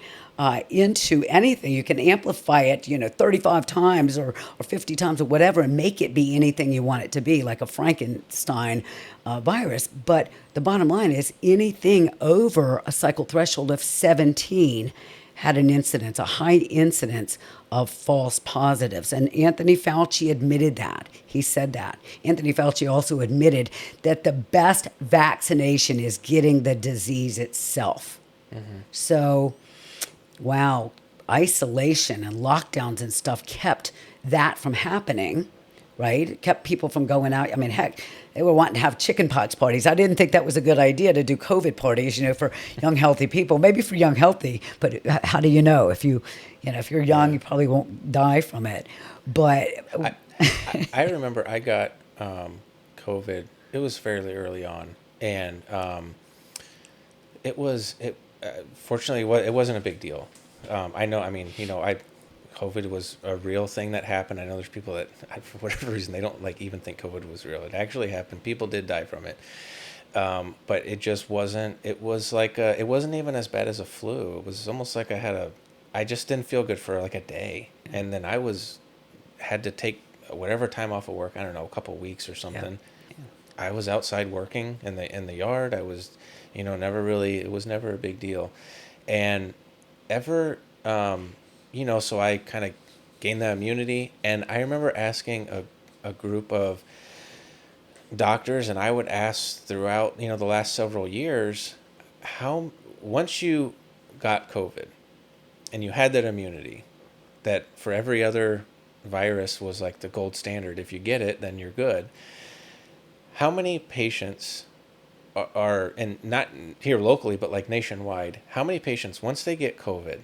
into anything. You can amplify it, 35 times or 50 times or whatever, and make it be anything you want it to be, like a Frankenstein virus. But the bottom bottom line is anything over a cycle threshold of 17 had an incidence, a high incidence of false positives. And Anthony Fauci admitted that. He said that. Anthony Fauci also admitted that the best vaccination is getting the disease itself. So, wow, isolation and lockdowns and stuff kept that from happening, right? It kept people from going out. I mean, heck, they were wanting to have chickenpox parties. I didn't think that was a good idea to do COVID parties, for young, healthy people. Maybe for young, healthy, but how do you know? If if you're young, you probably won't die from it. But I remember I got COVID. It was fairly early on, and fortunately, it wasn't a big deal. I know. I mean, COVID was a real thing that happened. I know there's people that, for whatever reason, they don't even think COVID was real. It actually happened. People did die from it. But it just wasn't, it wasn't even as bad as a flu. It was almost like I just didn't feel good for like a day. And then had to take whatever time off of work, I don't know, a couple of weeks or something. Yeah. I was outside working in the yard. I was, it was never a big deal. And so I kind of gained that immunity. And I remember asking a group of doctors, and I would ask throughout, the last several years, once you got COVID and you had that immunity, that for every other virus was like the gold standard. If you get it, then you're good. How many patients are, and not here locally, but like nationwide, how many patients, once they get COVID,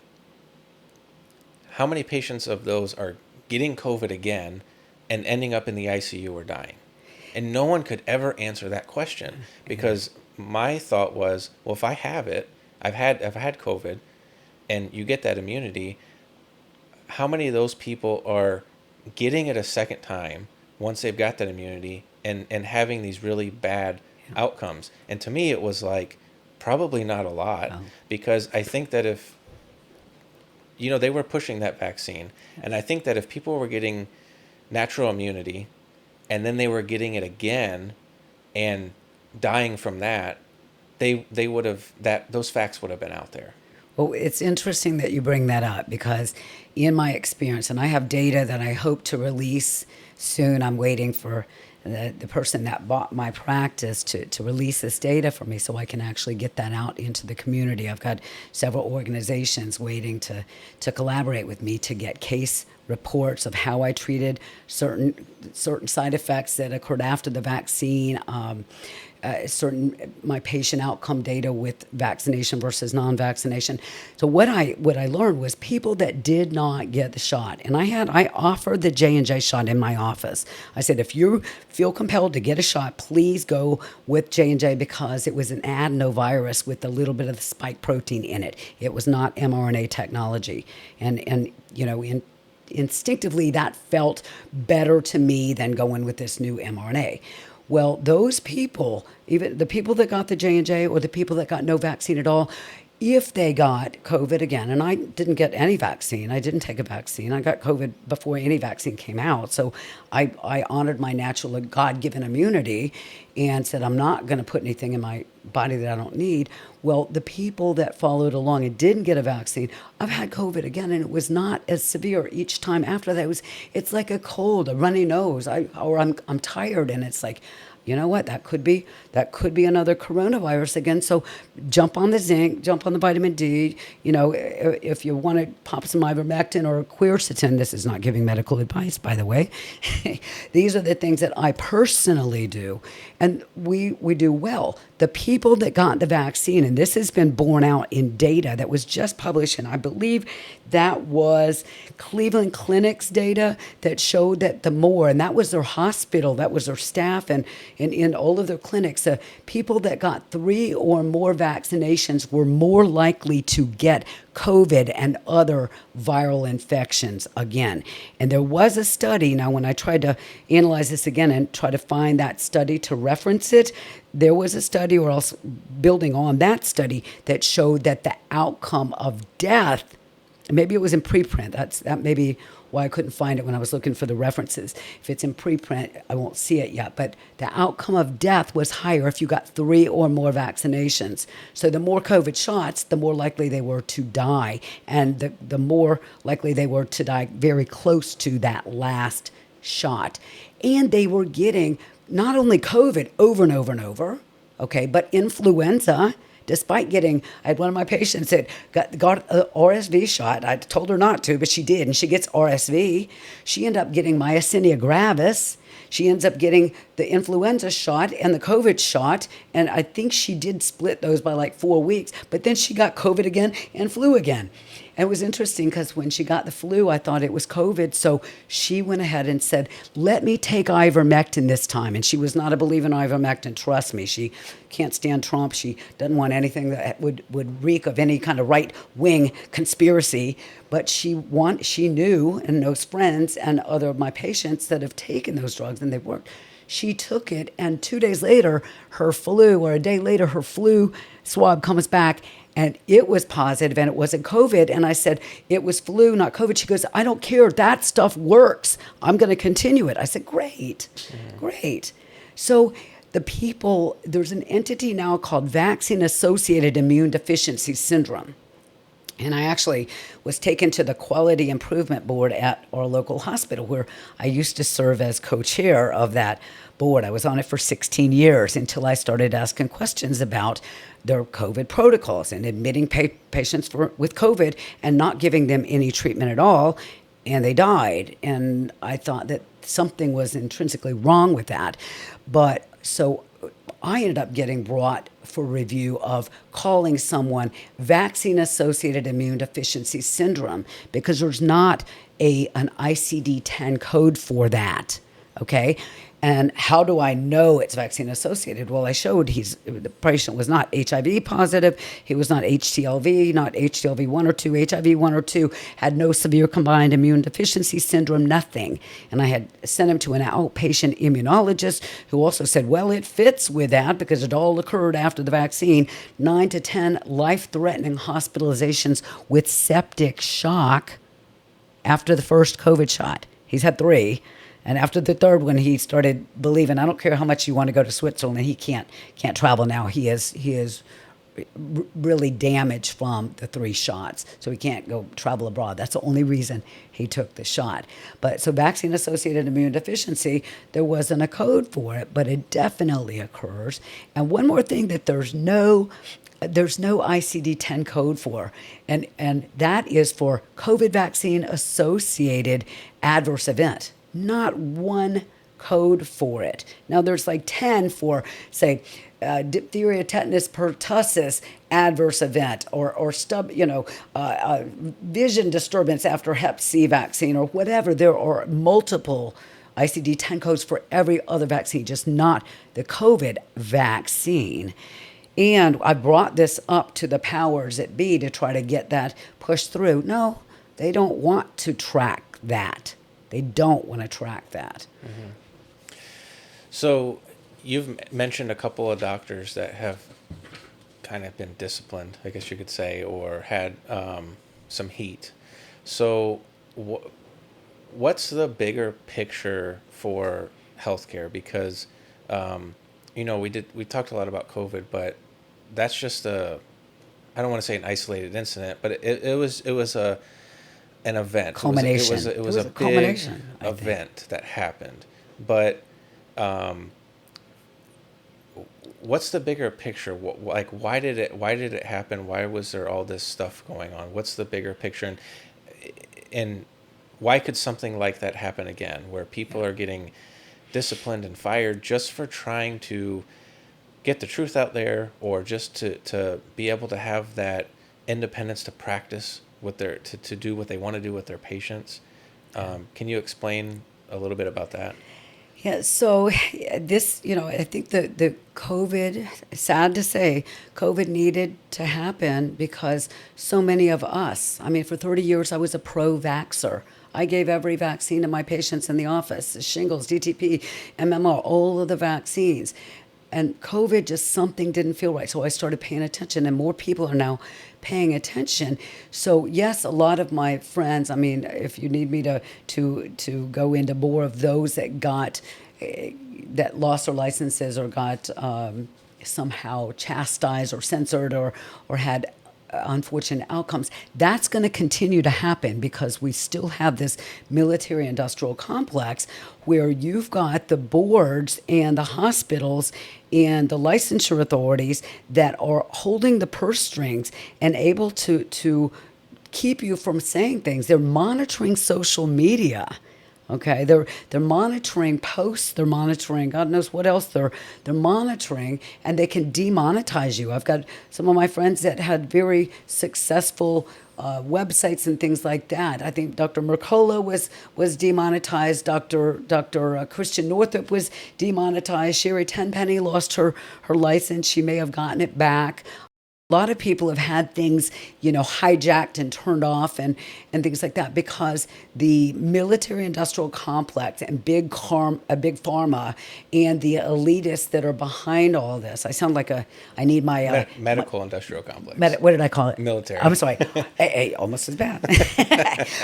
how many patients of those are getting COVID again and ending up in the ICU or dying? And no one could ever answer that question, because my thought was, well, if I have it, I've had COVID, and you get that immunity, how many of those people are getting it a second time once they've got that immunity and having these really bad outcomes? And to me, it was like, probably not a lot, because I think that if, they were pushing that vaccine. And I think that if people were getting natural immunity and then they were getting it again and dying from that, they would have, those facts would have been out there. Well, it's interesting that you bring that up, because in my experience, and I have data that I hope to release soon. I'm waiting for the person that bought my practice to release this data for me so I can actually get that out into the community. I've got several organizations waiting to collaborate with me to get case reports of how I treated certain side effects that occurred after the vaccine, my patient outcome data with vaccination versus non-vaccination. So what I learned was people that did not get the shot, and I offered the J&J shot in my office. I said, if you feel compelled to get a shot, please go with J&J, because it was an adenovirus with a little bit of the spike protein in it. It was not mRNA technology, and instinctively that felt better to me than going with this new mRNA. Well, those people, even the people that got the J&J or the people that got no vaccine at all, if they got COVID again, and I didn't get any vaccine, I didn't take a vaccine. I got COVID before any vaccine came out. So I honored my natural God-given immunity and said, I'm not going to put anything in my body that I don't need. Well, the people that followed along and didn't get a vaccine, I've had COVID again, and it was not as severe each time after that. It's like a cold, a runny nose, I'm tired, and it's like, you know what? That could be another coronavirus again. So jump on the zinc, jump on the vitamin D. If you want to pop some ivermectin or quercetin, this is not giving medical advice, by the way. These are the things that I personally do, and we do well. The people that got the vaccine, and this has been borne out in data that was just published, and I believe that was Cleveland Clinic's data that showed that and that was their hospital, that was their staff, and in all of their clinics, people that got 3 or more vaccinations were more likely to get COVID and other viral infections again. And there was a study, now when I tried to analyze this again and try to find that study to reference it, there was a study, or else building on that study, that showed that the outcome of death maybe it was in preprint. That may be why I couldn't find it when I was looking for the references. If it's in preprint, I won't see it yet. But the outcome of death was higher if you got 3 or more vaccinations. So the more COVID shots, the more likely they were to die. And the more likely they were to die very close to that last shot. And they were getting not only COVID over and over and over, okay, but influenza. Despite getting, I had one of my patients that got a RSV shot. I told her not to, but she did, and she gets RSV. She ended up getting myasthenia gravis. She ends up getting the influenza shot and the COVID shot, and I think she did split those by like 4 weeks, but then she got COVID again and flu again. And it was interesting because when she got the flu, I thought it was COVID, so she went ahead and said, let me take ivermectin this time. And she was not a believer in ivermectin, trust me. She can't stand Trump. She doesn't want anything that would reek of any kind of right-wing conspiracy. But she knew and knows friends and other of my patients that have taken those drugs and they've worked. She took it, and 2 days later, her flu, or a day later, her flu swab comes back, and it was positive, and it wasn't COVID. And I said, it was flu, not COVID. She goes, I don't care. That stuff works. I'm going to continue it. I said, great, great. So the people, there's an entity now called vaccine-associated immune deficiency syndrome. And I actually was taken to the Quality Improvement Board at our local hospital, where I used to serve as co-chair of that board. I was on it for 16 years until I started asking questions about their COVID protocols and admitting patients with COVID and not giving them any treatment at all, and they died. And I thought that something was intrinsically wrong with that. But so I ended up getting brought for review of calling someone vaccine-associated immune deficiency syndrome, because there's not an ICD-10 code for that, okay? And how do I know it's vaccine-associated? Well, I showed the patient was not HIV positive, he was not HTLV, not HTLV 1 or 2, HIV 1 or 2, had no severe combined immune deficiency syndrome, nothing. And I had sent him to an outpatient immunologist who also said, well, it fits with that because it all occurred after the vaccine. 9 to 10 life-threatening hospitalizations with septic shock after the first COVID shot. He's had 3. And after the third one, he started believing, I don't care how much you want to go to Switzerland, he can't travel now. He is really damaged from the 3 shots, so he can't go travel abroad. That's the only reason he took the shot. But so vaccine-associated immune deficiency, there wasn't a code for it, but it definitely occurs. And one more thing that there's no ICD-10 code for, and that is for COVID vaccine-associated adverse event. Not one code for it. Now there's like 10 for, say, diphtheria, tetanus, pertussis adverse event, or vision disturbance after Hep C vaccine, or whatever. There are multiple ICD-10 codes for every other vaccine, just not the COVID vaccine. And I brought this up to the powers that be to try to get that pushed through. No, they don't want to track that. They don't want to track that. Mm-hmm. So you've mentioned a couple of doctors that have kind of been disciplined, I guess you could say, or had some heat. So what's the bigger picture for healthcare? Because, we talked a lot about COVID, but that's just I don't want to say an isolated incident, but it was an event. Culmination. It was a big event that happened. But what's the bigger picture? Why did it happen? Why was there all this stuff going on? What's the bigger picture? And why could something like that happen again, where people are getting disciplined and fired just for trying to get the truth out there, or just to be able to have that independence to practice to do what they want to do with their patients? Can you explain a little bit about that? Yeah, so this, I think the COVID, sad to say, COVID needed to happen because so many of us, for 30 years I was a pro-vaxxer. I gave every vaccine to my patients in the office, shingles, DTP, MMR, all of the vaccines. and COVID, just something didn't feel right. So I started paying attention, and more people are now paying attention. So yes, a lot of my friends, I mean, if you need me to go into more of those that got that lost their licenses or got somehow chastised or censored or had unfortunate outcomes, that's going to continue to happen because we still have this military industrial complex where you've got the boards and the hospitals and the licensure authorities that are holding the purse strings and able to keep you from saying things. They're monitoring social media. Okay, they're monitoring posts, they're monitoring God knows what else they're monitoring, and they can demonetize you. I've got some of my friends that had very successful websites and things like that. I think Dr. Mercola was demonetized. Dr. Christian Northrup was demonetized. Sherry Tenpenny lost her license. She may have gotten it back. A lot of people have had things, hijacked and turned off and things like that because the military-industrial complex and big pharma and the elitists that are behind all this. I sound like I need my medical industrial complex. What did I call it? Military. I'm sorry. Hey, almost as bad.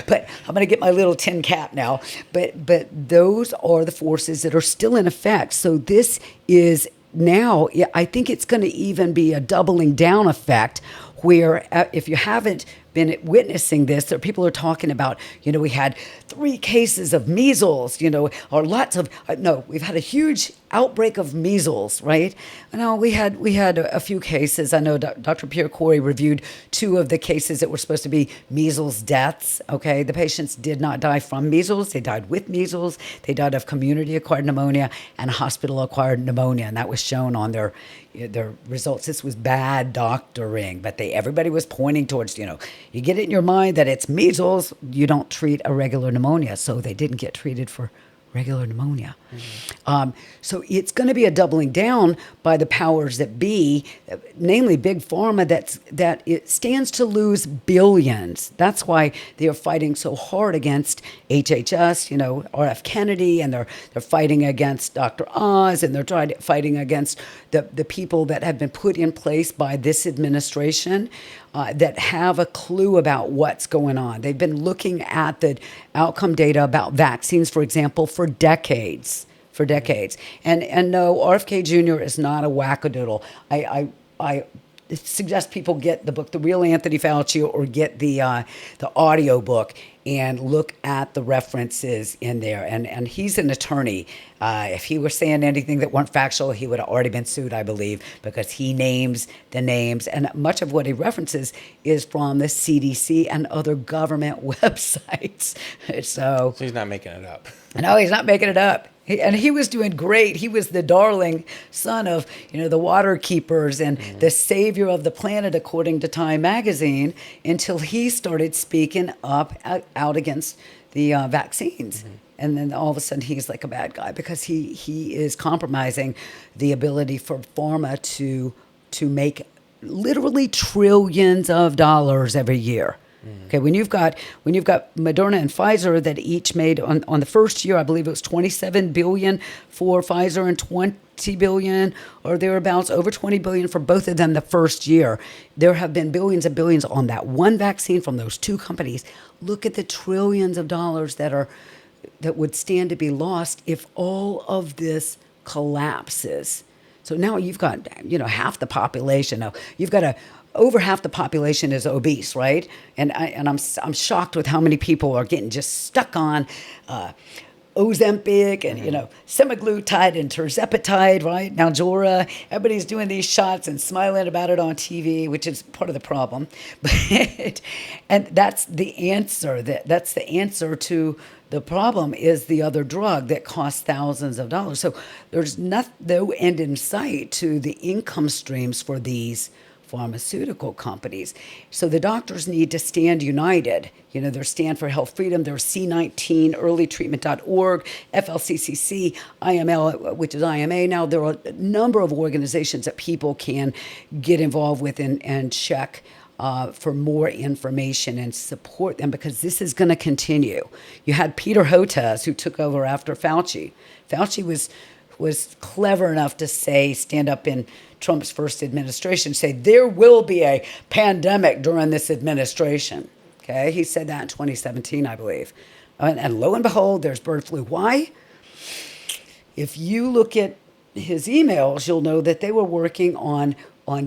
But I'm going to get my little tin cap now. But those are the forces that are still in effect. So this is. Now, I think it's going to even be a doubling down effect where if you haven't been witnessing this, there people are talking about, we had 3 cases of measles, or lots of, no, we've had a huge outbreak of measles, right? No, we had a few cases. I know Dr. Pierre Corey reviewed 2 of the cases that were supposed to be measles deaths, okay? The patients did not die from measles. They died with measles. They died of community-acquired pneumonia and hospital-acquired pneumonia, and that was shown on their results. This was bad doctoring, but everybody was pointing towards, you get it in your mind that it's measles, you don't treat a regular pneumonia. So they didn't get treated for regular pneumonia. Mm-hmm. So it's going to be a doubling down by the powers that be, namely Big Pharma, that it stands to lose billions. That's why they are fighting so hard against HHS, R.F. Kennedy, and they're fighting against Dr. Oz, and they're fighting against the people that have been put in place by this administration that have a clue about what's going on. They've been looking at the outcome data about vaccines, for example, for decades. And no, RFK Jr. is not a wackadoodle. I suggest people get the book, The Real Anthony Fauci, or get the audio book and look at the references in there. And he's an attorney. If he were saying anything that weren't factual, he would have already been sued, I believe, because he names the names. And much of what he references is from the CDC and other government websites. So he's not making it up. No, he's not making it up. He was doing great. He was the darling son of, the water keepers and the savior of the planet, according to Time magazine, until he started speaking up out against the vaccines. Mm-hmm. And then all of a sudden he's like a bad guy because he is compromising the ability for pharma to make literally trillions of dollars every year. Okay, when you've got Moderna and Pfizer that each made on the first year, I believe it was $27 billion for Pfizer and $20 billion or thereabouts, over $20 billion for both of them the first year. There have been billions and billions on that one vaccine from those 2 companies. Look at the trillions of dollars that would stand to be lost if all of this collapses. So now you've got half the population. Now you've got over half the population is obese, right? And I'm shocked with how many people are getting just stuck on Ozempic and semaglutide and tirzepatide, right? Now Naljora, everybody's doing these shots and smiling about it on TV, which is part of the problem. And that's the answer. That's the answer to the problem is the other drug that costs thousands of dollars. So there's no end in sight to the income streams for these pharmaceutical companies. So the doctors need to stand united. There's Stand for Health Freedom, there's C19, earlytreatment.org, FLCCC, IML, which is IMA now. There are a number of organizations that people can get involved with and check for more information and support them because this is going to continue. You had Peter Hotez, who took over after Fauci. Fauci was was clever enough to stand up in Trump's first administration, say there will be a pandemic during this administration. Okay, he said that in 2017, I believe. And lo and behold, there's bird flu. Why? If you look at his emails, you'll know that they were working on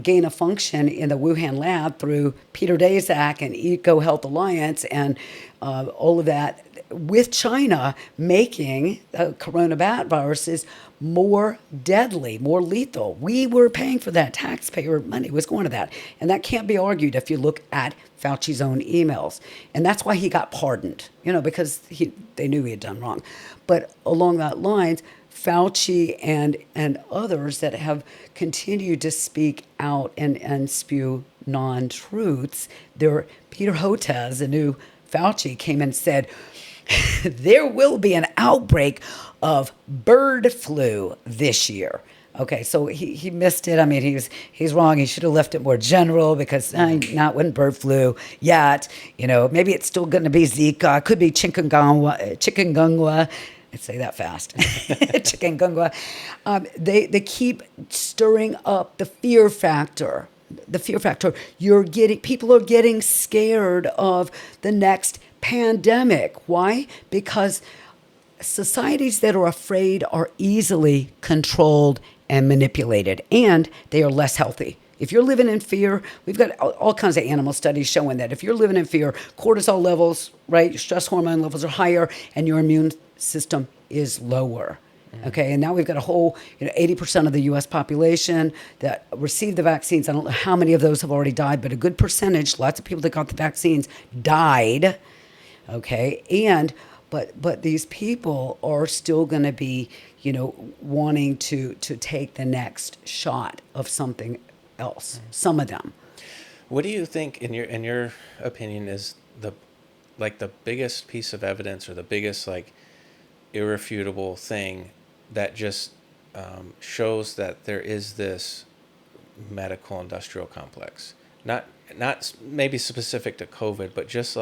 gain of function in the Wuhan lab through Peter Daszak and Eco Health Alliance and all of that, with China making coronaviruses more deadly, more lethal. We were paying for that. Taxpayer money was going to that. And that can't be argued if you look at Fauci's own emails. And that's why he got pardoned, because they knew he had done wrong. But along that lines, Fauci and others that have continued to speak out and spew non-truths, Peter Hotez, the new Fauci, came and said, there will be an outbreak of bird flu this year. Okay, so he missed it. I mean, he's wrong. He should have left it more general because not when bird flu yet. Maybe it's still going to be Zika. Could be chikungunya. I'd say that fast. Chikungunya. They keep stirring up the fear factor. The fear factor. People are getting scared of the next pandemic. Why? Because societies that are afraid are easily controlled and manipulated, and they are less healthy. If you're living in fear, we've got all kinds of animal studies showing that if you're living in fear, cortisol levels, right, your stress hormone levels are higher, and your immune system is lower. Okay, and now we've got a whole, 80% of the U.S. population that received the vaccines. I don't know how many of those have already died, but a good percentage, lots of people that got the vaccines died. Okay, but these people are still going to be, wanting to take the next shot of something else. Some of them. What do you think, in your opinion, is the biggest piece of evidence or the biggest irrefutable thing that just shows that there is this medical industrial complex? Not maybe specific to COVID, but just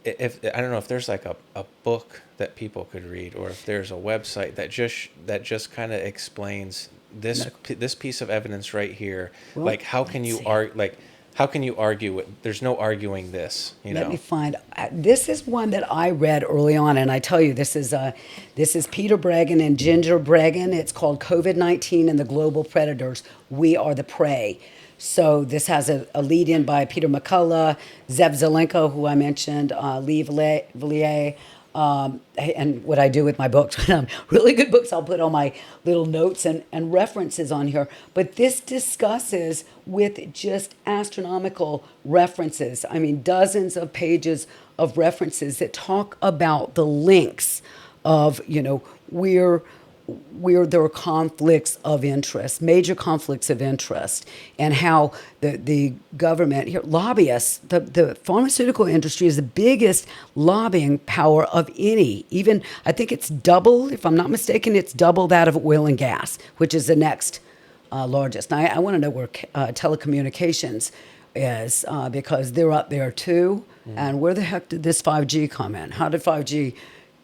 if I don't know if there's a book that people could read, or if there's a website that just kind of explains this piece of evidence right here. Well, how can you argue it? There's no arguing this. Let me find. This is one that I read early on, and I tell you, this is Peter Breggin and Ginger Breggin. It's called COVID-19 and the Global Predators. We Are the Prey. So this has a lead-in by Peter McCullough, Zev Zelenko, who I mentioned, Lee Villiers, and what I do with my books. Really good books, I'll put all my little notes and references on here. But this discusses with just astronomical references. I mean, dozens of pages of references that talk about the links of, where there are conflicts of interest, major conflicts of interest, and how the government here, lobbyists, the pharmaceutical industry is the biggest lobbying power of any. Even, I think it's double, if I'm not mistaken, it's double that of oil and gas, which is the next largest. Now, I want to know where telecommunications is, because they're up there too. And where the heck did this 5G come in? How did 5G...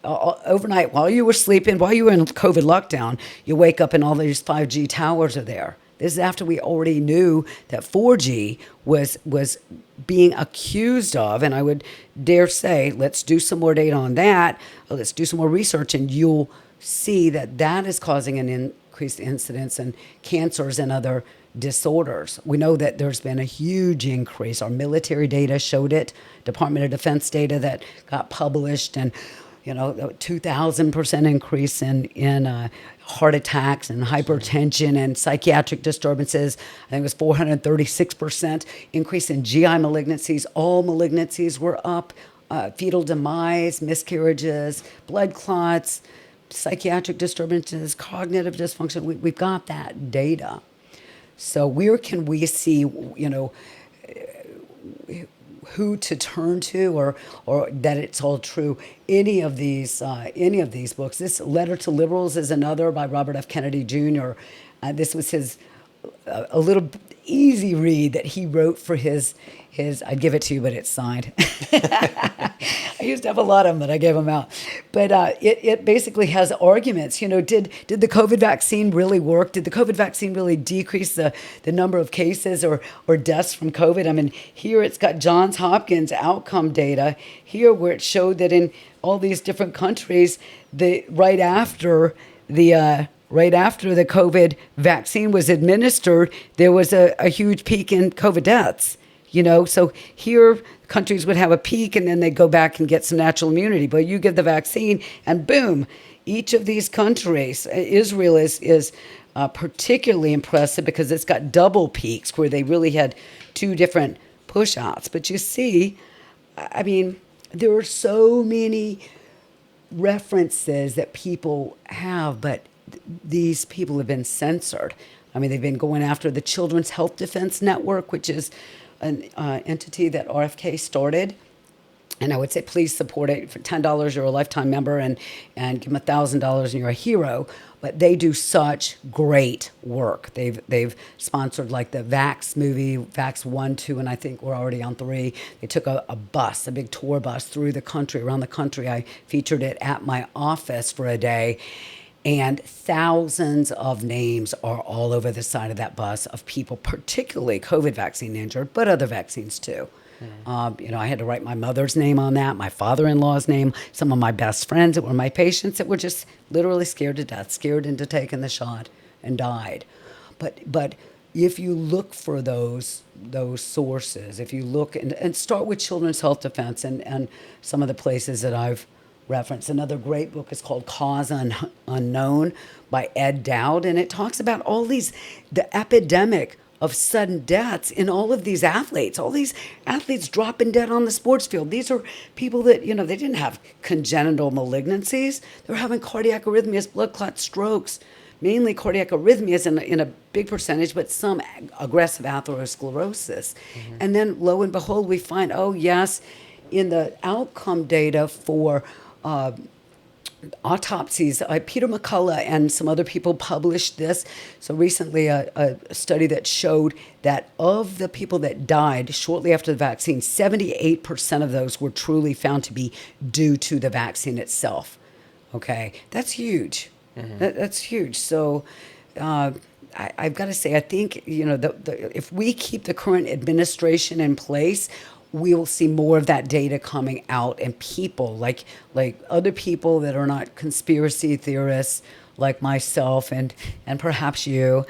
overnight, while you were sleeping, while you were in COVID lockdown, you wake up and all these 5G towers are there. This is after we already knew that 4G was being accused of, and I would dare say, let's do some more data on that, let's do some more research, and you'll see that is causing an increased incidence in cancers and other disorders. We know that there's been a huge increase. Our military data showed it, Department of Defense data that got published, and 2,000% increase in heart attacks and hypertension and psychiatric disturbances. I think it was 436% increase in GI malignancies. All malignancies were up. Fetal demise, miscarriages, blood clots, psychiatric disturbances, cognitive dysfunction. We've got that data. So where can we see, who to turn to, or that it's all true? Any of these books. This Letter to Liberals is another by Robert F. Kennedy Jr. This was his a little easy read that he wrote for his. I'd give it to you, but it's signed. I used to have a lot of them, but I gave them out. But it basically has arguments. You know, did the COVID vaccine really work? Did the COVID vaccine really decrease the number of cases or deaths from COVID? I mean, here it's got Johns Hopkins outcome data. Here where it showed that in all these different countries, right after the COVID vaccine was administered, there was a huge peak in COVID deaths. You know, so here countries would have a peak and then they go back and get some natural immunity. But you give the vaccine and boom, each of these countries, Israel is particularly impressive because it's got double peaks where they really had two different push outs. But you see, I mean, there are so many references that people have, but these people have been censored. I mean, they've been going after the Children's Health Defense Network, which is an entity that RFK started. And I would say, please support it. For $10, you're a lifetime member, and give them $1,000 and you're a hero. But they do such great work. They've sponsored like the Vax movie, Vax 1, 2, and I think we're already on 3. They took a bus, a big tour bus through the country, around the country. I featured it at my office for a day. And thousands of names are all over the side of that bus of people, particularly COVID vaccine injured, but other vaccines too. You know, I had to write my mother's name on that, my father-in-law's name, some of my best friends that were my patients that were just literally scared to death, scared into taking the shot and died. But if you look for those sources, if you look and start with Children's Health Defense and some of the places that I've reference. Another great book is called Cause Unknown by Ed Dowd, and it talks about the epidemic of sudden deaths in all of these athletes. All these athletes dropping dead on the sports field. These are people that, you know, they didn't have congenital malignancies. They were having cardiac arrhythmias, blood clot strokes, mainly cardiac arrhythmias in a big percentage, but some aggressive atherosclerosis. Mm-hmm. And then lo and behold, we find, oh yes, in the outcome data for autopsies, Peter McCullough and some other people published this. So recently, a study that showed that of the people that died shortly after the vaccine, 78% of those were truly found to be due to the vaccine itself. Okay, that's huge. Mm-hmm. That's huge. So I've got to say, I think, you know, if we keep the current administration in place, we will see more of that data coming out, and people like other people that are not conspiracy theorists like myself and perhaps you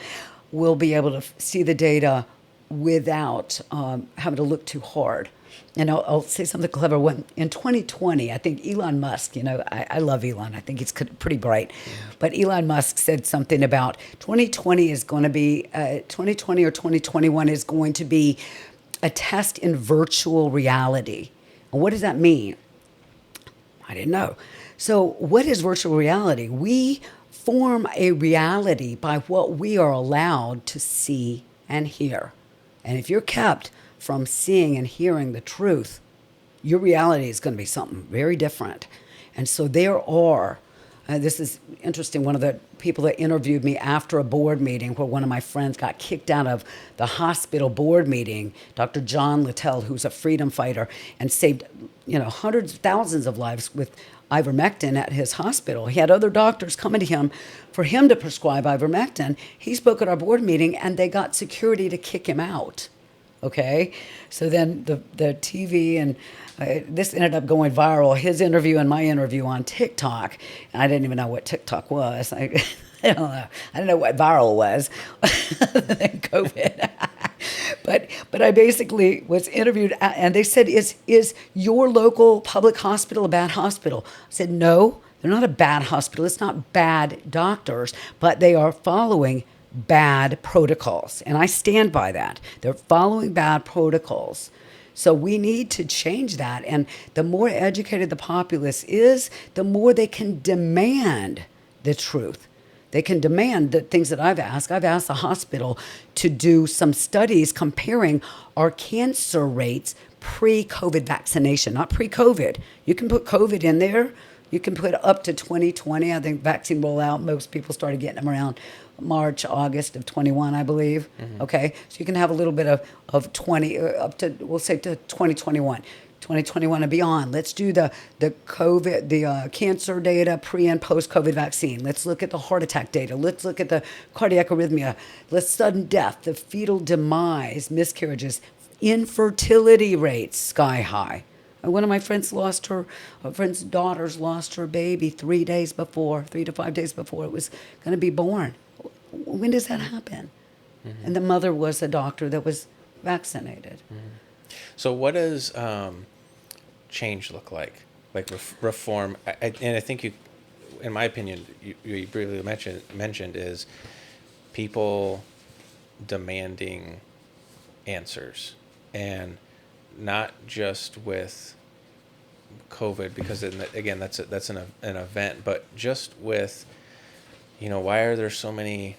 will be able to see the data without having to look too hard. And I'll say something clever. When in 2020, I think Elon Musk, you know, I love Elon. I think he's pretty bright. Yeah. But Elon Musk said something about 2020 is going to be, 2020 or 2021 is going to be a test in virtual reality. And what does that mean? I didn't know. So what is virtual reality? We form a reality by what we are allowed to see and hear. And if you're kept from seeing and hearing the truth, your reality is going to be something very different. And so there are, this is interesting, one of the people that interviewed me after a board meeting where one of my friends got kicked out of the hospital board meeting, Dr. John Littell, who's a freedom fighter and saved, you know, hundreds of thousands of lives with ivermectin at his hospital. He had other doctors coming to him for him to prescribe ivermectin. He spoke at our board meeting and they got security to kick him out. Okay, so then the TV and this ended up going viral, his interview and my interview on TikTok. And I didn't even know what TikTok was. I don't know. I didn't know what viral was other than COVID. But I basically was interviewed and they said, is your local public hospital a bad hospital? I said, no, they're not a bad hospital. It's not bad doctors, but they are following bad protocols. And I stand by that. They're following bad protocols. So we need to change that. And the more educated the populace is, the more they can demand the truth. They can demand the things that I've asked. I've asked the hospital to do some studies comparing our cancer rates pre-COVID vaccination, not pre-COVID. You can put COVID in there. You can put up to 2020. I think vaccine rollout, most people started getting them around March, August of 21, I believe. Okay. So you can have a little bit of 20, up to, we'll say to 2021. 2021 and beyond. Let's do the COVID, the cancer data, pre and post COVID vaccine. Let's look at the heart attack data. Let's look at the cardiac arrhythmia. Let's sudden death, the fetal demise, miscarriages, infertility rates sky high. And one of my friends lost her, a friend's daughters lost her baby 3 days before, 3 to 5 days before it was going to be born. When does that happen? And the mother was a doctor that was vaccinated. So what does change look like? Like reform? And I think you, in my opinion, you briefly mentioned is people demanding answers, and not just with COVID, because again that's an event, but just with, why are there so many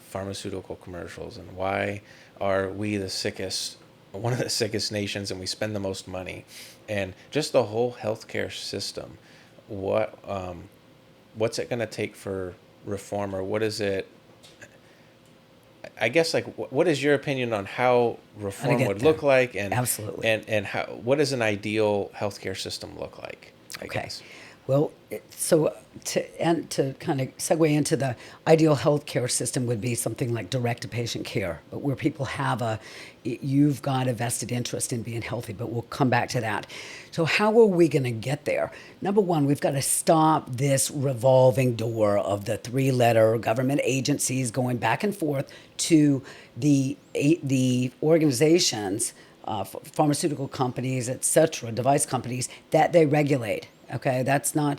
pharmaceutical commercials, and why are we one of the sickest nations, and we spend the most money, and just the whole healthcare system. What's it going to take for reform, or what is it? I guess, like, what is your opinion on how reform would look like, and absolutely, and what does an ideal healthcare system look like? I guess. Well, so to kind of segue into the ideal healthcare system would be something like direct-to-patient care, but where people have you've got a vested interest in being healthy, but we'll come back to that. So how are we going to get there? Number one, we've got to stop this revolving door of the three-letter government agencies going back and forth to the organizations, pharmaceutical companies, et cetera, device companies, that they regulate. Okay, that's a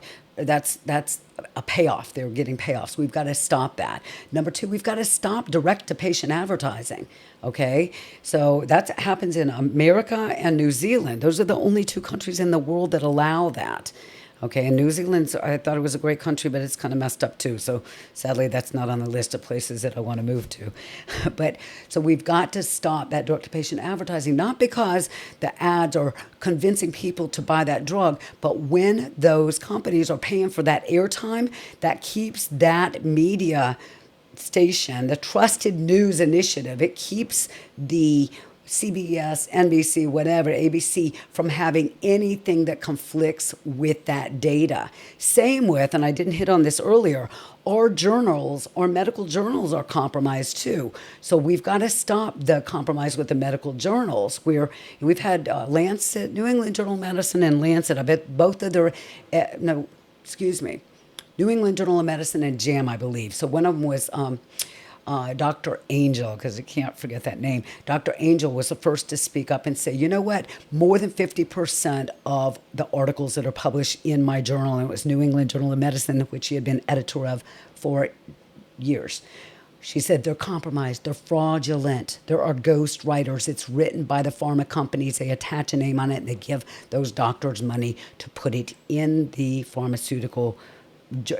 payoff. They're getting payoffs. We've got to stop that. Number two, we've got to stop direct-to-patient advertising. Okay, so that happens in America and New Zealand. Those are the only two countries in the world that allow that. Okay, and New Zealand, I thought it was a great country, but it's kind of messed up too. So sadly, that's not on the list of places that I want to move to. But so we've got to stop that direct-to-patient advertising, not because the ads are convincing people to buy that drug, but when those companies are paying for that airtime, that keeps that media station, the trusted news initiative, it keeps the CBS, NBC, whatever, ABC, from having anything that conflicts with that data. Same with, and I didn't hit on this earlier, our journals, our medical journals are compromised too. So we've got to stop the compromise with the medical journals. We've had Lancet, New England Journal of Medicine and Lancet, I bet both of their, New England Journal of Medicine and JAM, I believe. So one of them was Dr. Angel, because I can't forget that name. Dr. Angel was the first to speak up and say, you know what, more than 50% of the articles that are published in my journal, and it was New England Journal of Medicine, which she had been editor of for years. She said they're compromised, they're fraudulent, there are ghost writers, it's written by the pharma companies, they attach a name on it, and they give those doctors money to put it in the pharmaceutical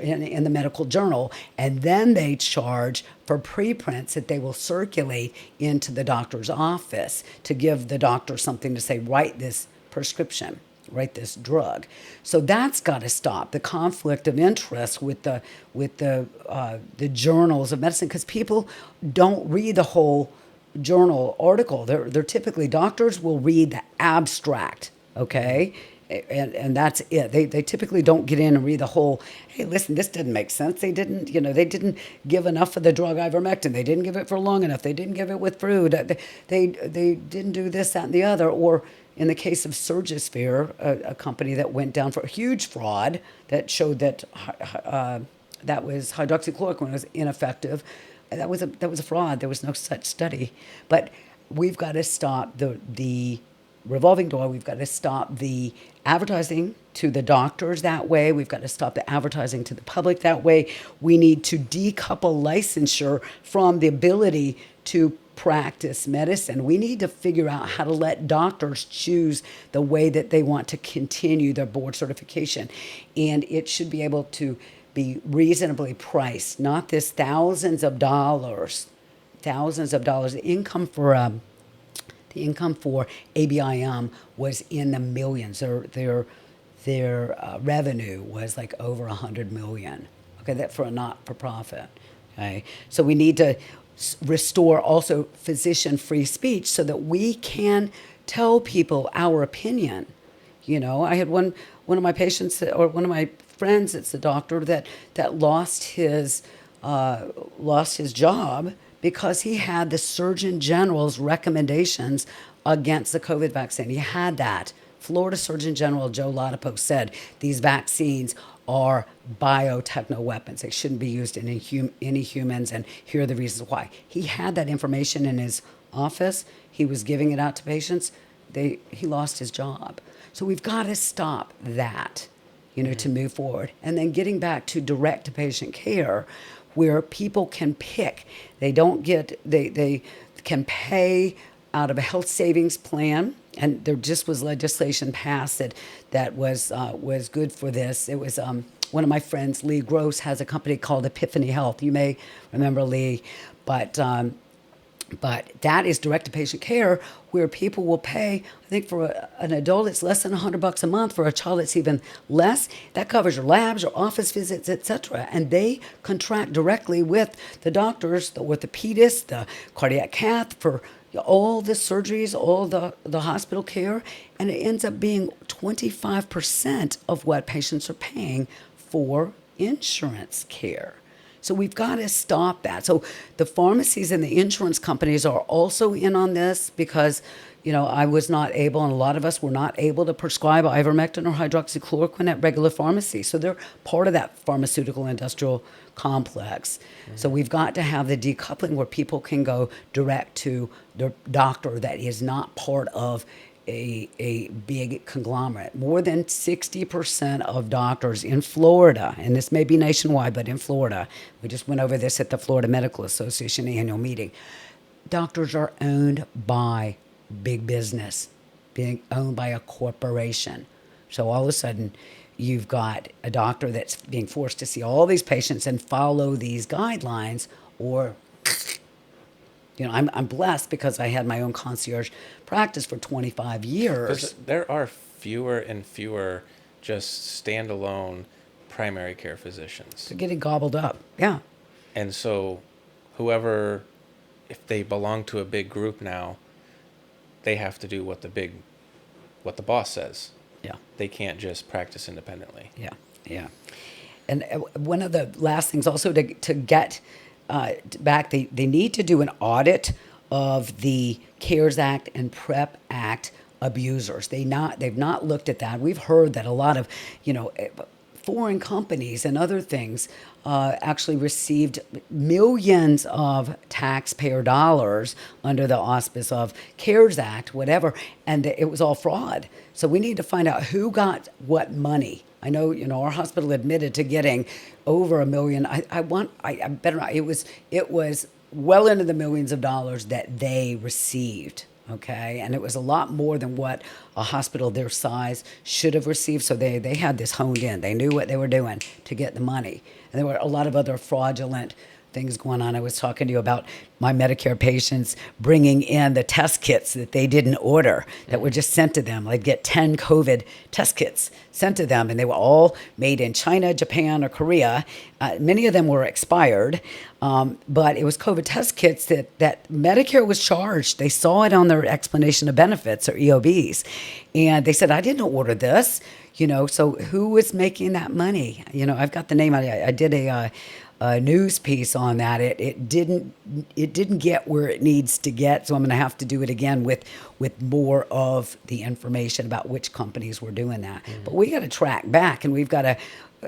in the medical journal, and then they charge for preprints that they will circulate into the doctor's office to give the doctor something to say, write this prescription, write this drug. So that's got to stop, the conflict of interest with the journals of medicine, because people don't read the whole journal article. They're typically, doctors will read the abstract, okay? And that's it. They typically don't get in and read the whole, hey, listen, this didn't make sense. They didn't give enough of the drug ivermectin. They didn't give it for long enough. They didn't give it with food. They didn't do this, that, and the other. Or in the case of Surgisphere, a company that went down for a huge fraud that showed that that was hydroxychloroquine was ineffective. That was a fraud. There was no such study. But we've got to stop the revolving door. We've got to stop the advertising to the doctors that way. We've got to stop the advertising to the public that way. We need to decouple licensure from the ability to practice medicine. We need to figure out how to let doctors choose the way that they want to continue their board certification. And it should be able to be reasonably priced, not this thousands of dollars. The income for ABIM was in the millions. They're their revenue was like over 100 million. Okay, that for a not-for-profit. Okay, so we need to restore also physician-free speech so that we can tell people our opinion. You know, I had one of my patients or one of my friends that's a doctor that lost his job because he had the Surgeon General's recommendations against the COVID vaccine. He had that. Florida Surgeon General Joe Latipo said these vaccines are biotechno weapons. They shouldn't be used in any humans, and here are the reasons why. He had that information in his office. He was giving it out to patients. He lost his job. So we've got to stop that, to move forward. And then getting back to direct to patient care, where people can pick. They can pay out of a health savings plan, and there just was legislation passed that was good for this. It was one of my friends, Lee Gross, has a company called Epiphany Health. You may remember Lee, but that is direct-to-patient care where people will pay, I think for an adult, it's less than $100 a month. For a child, it's even less. That covers your labs, your office visits, etc. And they contract directly with the doctors, the orthopedists, the cardiac cath, for all the surgeries, all the hospital care. And it ends up being 25% of what patients are paying for insurance care. So we've got to stop that. So the pharmacies and the insurance companies are also in on this because, I was not able, and a lot of us were not able to prescribe ivermectin or hydroxychloroquine at regular pharmacies. So they're part of that pharmaceutical industrial complex. Mm-hmm. So we've got to have the decoupling where people can go direct to their doctor that is not part of a big conglomerate. More than 60% of doctors in Florida, and this may be nationwide, but in Florida, we just went over this at the Florida Medical Association annual meeting, doctors are owned by big business, being owned by a corporation. So all of a sudden, you've got a doctor that's being forced to see all these patients and follow these guidelines, or I'm blessed because I had my own concierge practice for 25 years. There are fewer and fewer just standalone primary care physicians. They're getting gobbled up, yeah. And so if they belong to a big group now, they have to do what the boss says. Yeah. They can't just practice independently. Yeah. And one of the last things also to get back, they need to do an audit of the CARES Act and PrEP Act abusers. They've not looked at that. We've heard that a lot of, foreign companies and other things actually received millions of taxpayer dollars under the auspice of CARES Act, whatever, and it was all fraud. So we need to find out who got what money. I know, our hospital admitted to getting over $1 million. It was well into the millions of dollars that they received. Okay, and it was a lot more than what a hospital their size should have received. So they had this honed in. They knew what they were doing to get the money. And there were a lot of other fraudulent things going on. I was talking to you about my Medicare patients bringing in the test kits that they didn't order, that were just sent to them. I'd get 10 COVID test kits sent to them, and they were all made in China, Japan, or Korea. Many of them were expired, but it was COVID test kits that Medicare was charged. They saw it on their explanation of benefits, or EOBs, and they said, I didn't order this. So who was making that money? I've got the name. I did a news piece on that. It didn't get where it needs to get, so I'm going to have to do it again with more of the information about which companies were doing that. Mm-hmm. But we got to track back, and we've got to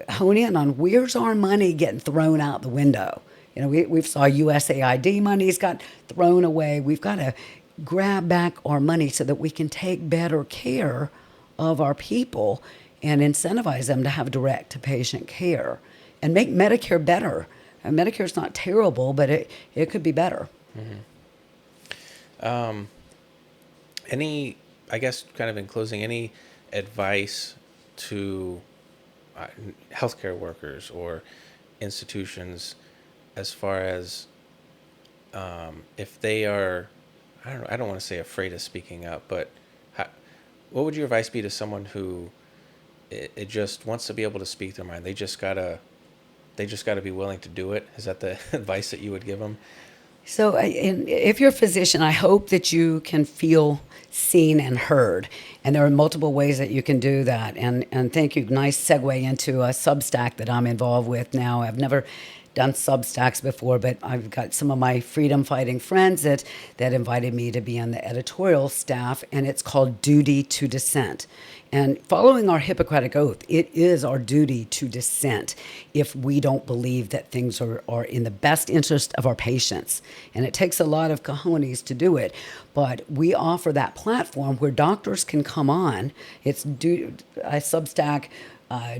hone in on where's our money getting thrown out the window. We've saw USAID money's got thrown away. We've got to grab back our money so that we can take better care of our people and incentivize them to have direct-to-patient care and make Medicare better. And Medicare's not terrible, but it could be better. Mm-hmm. I guess kind of in closing, any advice to healthcare workers or institutions as far as if they are, I don't want to say afraid of speaking up, but what would your advice be to someone who it just wants to be able to speak their mind. They just gotta be willing to do it. Is that the advice that you would give them? So, if you're a physician, I hope that you can feel seen and heard. And there are multiple ways that you can do that. And thank you. Nice segue into a Substack that I'm involved with now. I've never done Substacks before, but I've got some of my freedom fighting friends that invited me to be on the editorial staff, and it's called Duty to Dissent. And following our Hippocratic Oath, it is our duty to dissent if we don't believe that things are in the best interest of our patients. And it takes a lot of cojones to do it. But we offer that platform where doctors can come on. It's Substack,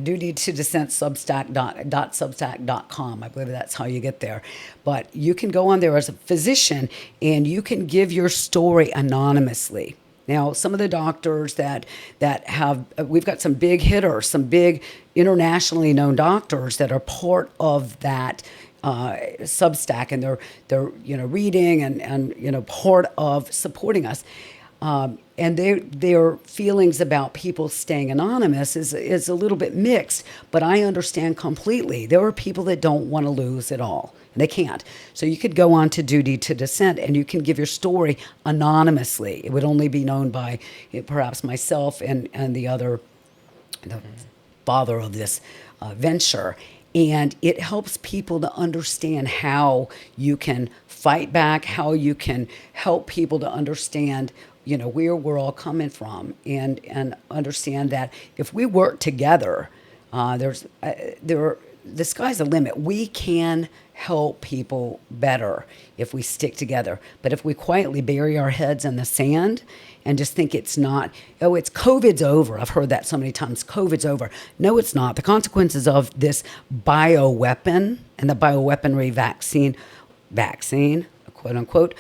duty to dissent substack.substack.com. I believe that's how you get there. But you can go on there as a physician and you can give your story anonymously. Now, some of the doctors that have, we've got some big hitters, some big internationally known doctors that are part of that Substack, and they're reading and part of supporting us. And their feelings about people staying anonymous is a little bit mixed, but I understand completely. There are people that don't want to lose at all. They can't. So you could go on to Duty to Dissent and you can give your story anonymously. It would only be known by perhaps myself and the father of this venture. And it helps people to understand how you can fight back, how you can help people to understand where we're all coming from, and understand that if we work together, the sky's the limit. We can help people better if we stick together. But if we quietly bury our heads in the sand and just think it's not, it's COVID's over. I've heard that so many times. COVID's over. No, it's not. The consequences of this bioweapon and the bioweaponry vaccine, quote unquote,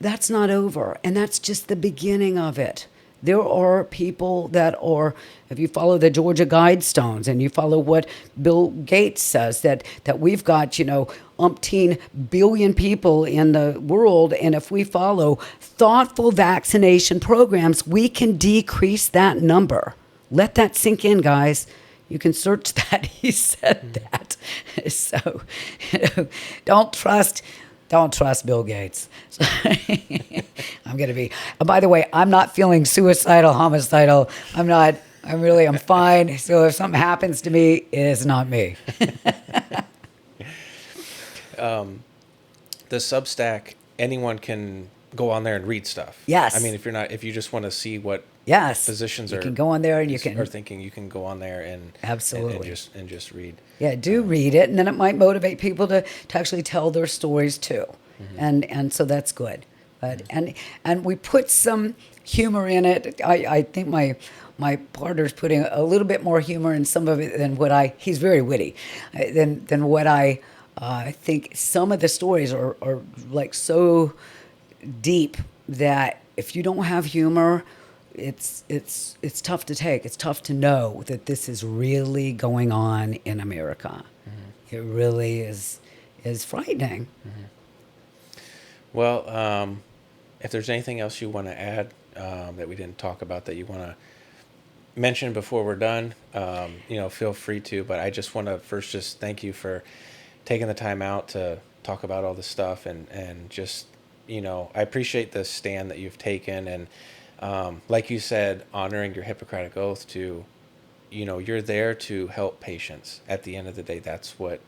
that's not over. And that's just the beginning of it. There are people that are, if you follow the Georgia Guidestones and you follow what Bill Gates says, that we've got, umpteen billion people in the world. And if we follow thoughtful vaccination programs, we can decrease that number. Let that sink in, guys. You can search that. He said that. So, don't trust Bill Gates. I'm going to be, by the way, I'm not feeling suicidal, homicidal. I'm fine. So if something happens to me, it is not me. The Substack, anyone can go on there and read stuff. Yes. I mean, if you just want to see what physicians you can go on there and are thinking, you can go on there and absolutely and just read. Yeah, read it, and then it might motivate people to actually tell their stories too, and so that's good. But and we put some humor in it. I think my partner's putting a little bit more humor in some of it than what he's very witty, than what I think. Some of the stories are like so deep that if you don't have humor, it's tough to take. It's tough to know that this is really going on in America. Mm-hmm. It really is frightening. Mm-hmm. Well, if there's anything else you want to add that we didn't talk about that you want to mention before we're done, feel free to. But I just want to first just thank you for taking the time out to talk about all this stuff and just, I appreciate the stand that you've taken and, like you said, honoring your Hippocratic Oath to, you're there to help patients. At the end of the day, that's why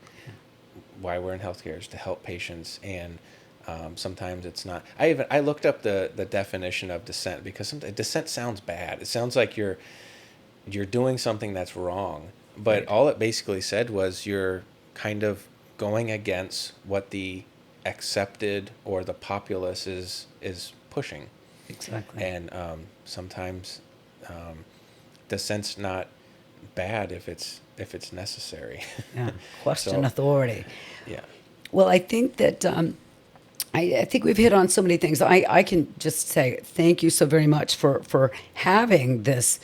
we're in healthcare, is to help patients. And sometimes it's not. I looked up the definition of dissent because dissent sounds bad. It sounds like you're doing something that's wrong. But right. All it basically said was you're kind of going against what the accepted or the populace is pushing. Exactly. And sometimes dissent's not bad if it's necessary. Yeah. Question authority. Yeah. Well, I think that I think we've hit on so many things. I can just say thank you so very much for having this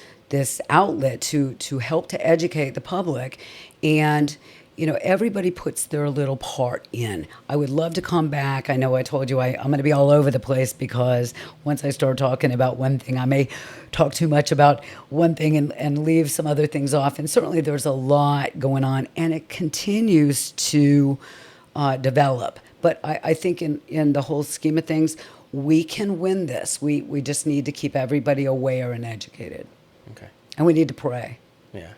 outlet to help to educate the public. And everybody puts their little part in. I would love to come back. I know I told you I'm going to be all over the place, because once I start talking about one thing, I may talk too much about one thing and leave some other things off. And certainly there's a lot going on, and it continues to develop. But I think in the whole scheme of things, we can win this. We just need to keep everybody aware and educated. Okay. And we need to pray. Yeah.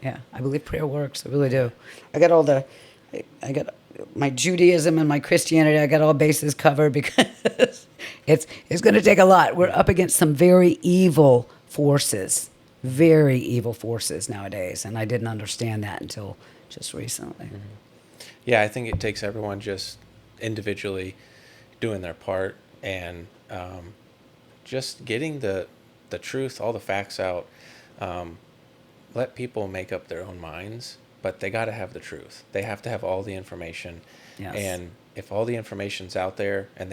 Yeah, I believe prayer works. I really do. I got my Judaism and my Christianity. I got all bases covered, because it's going to take a lot. We're up against some very evil forces nowadays, and I didn't understand that until just recently. Mm-hmm. Yeah, I think it takes everyone just individually doing their part, and just getting the truth, all the facts out. Let people make up their own minds, but they got to have the truth. They have to have all the information. Yes. And if all the information's out there and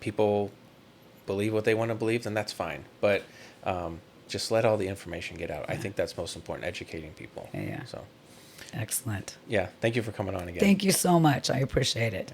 people believe what they want to believe, then that's fine. But just let all the information get out. Yeah. I think that's most important, educating people. Yeah. So, excellent. Yeah. Thank you for coming on again. Thank you so much. I appreciate it.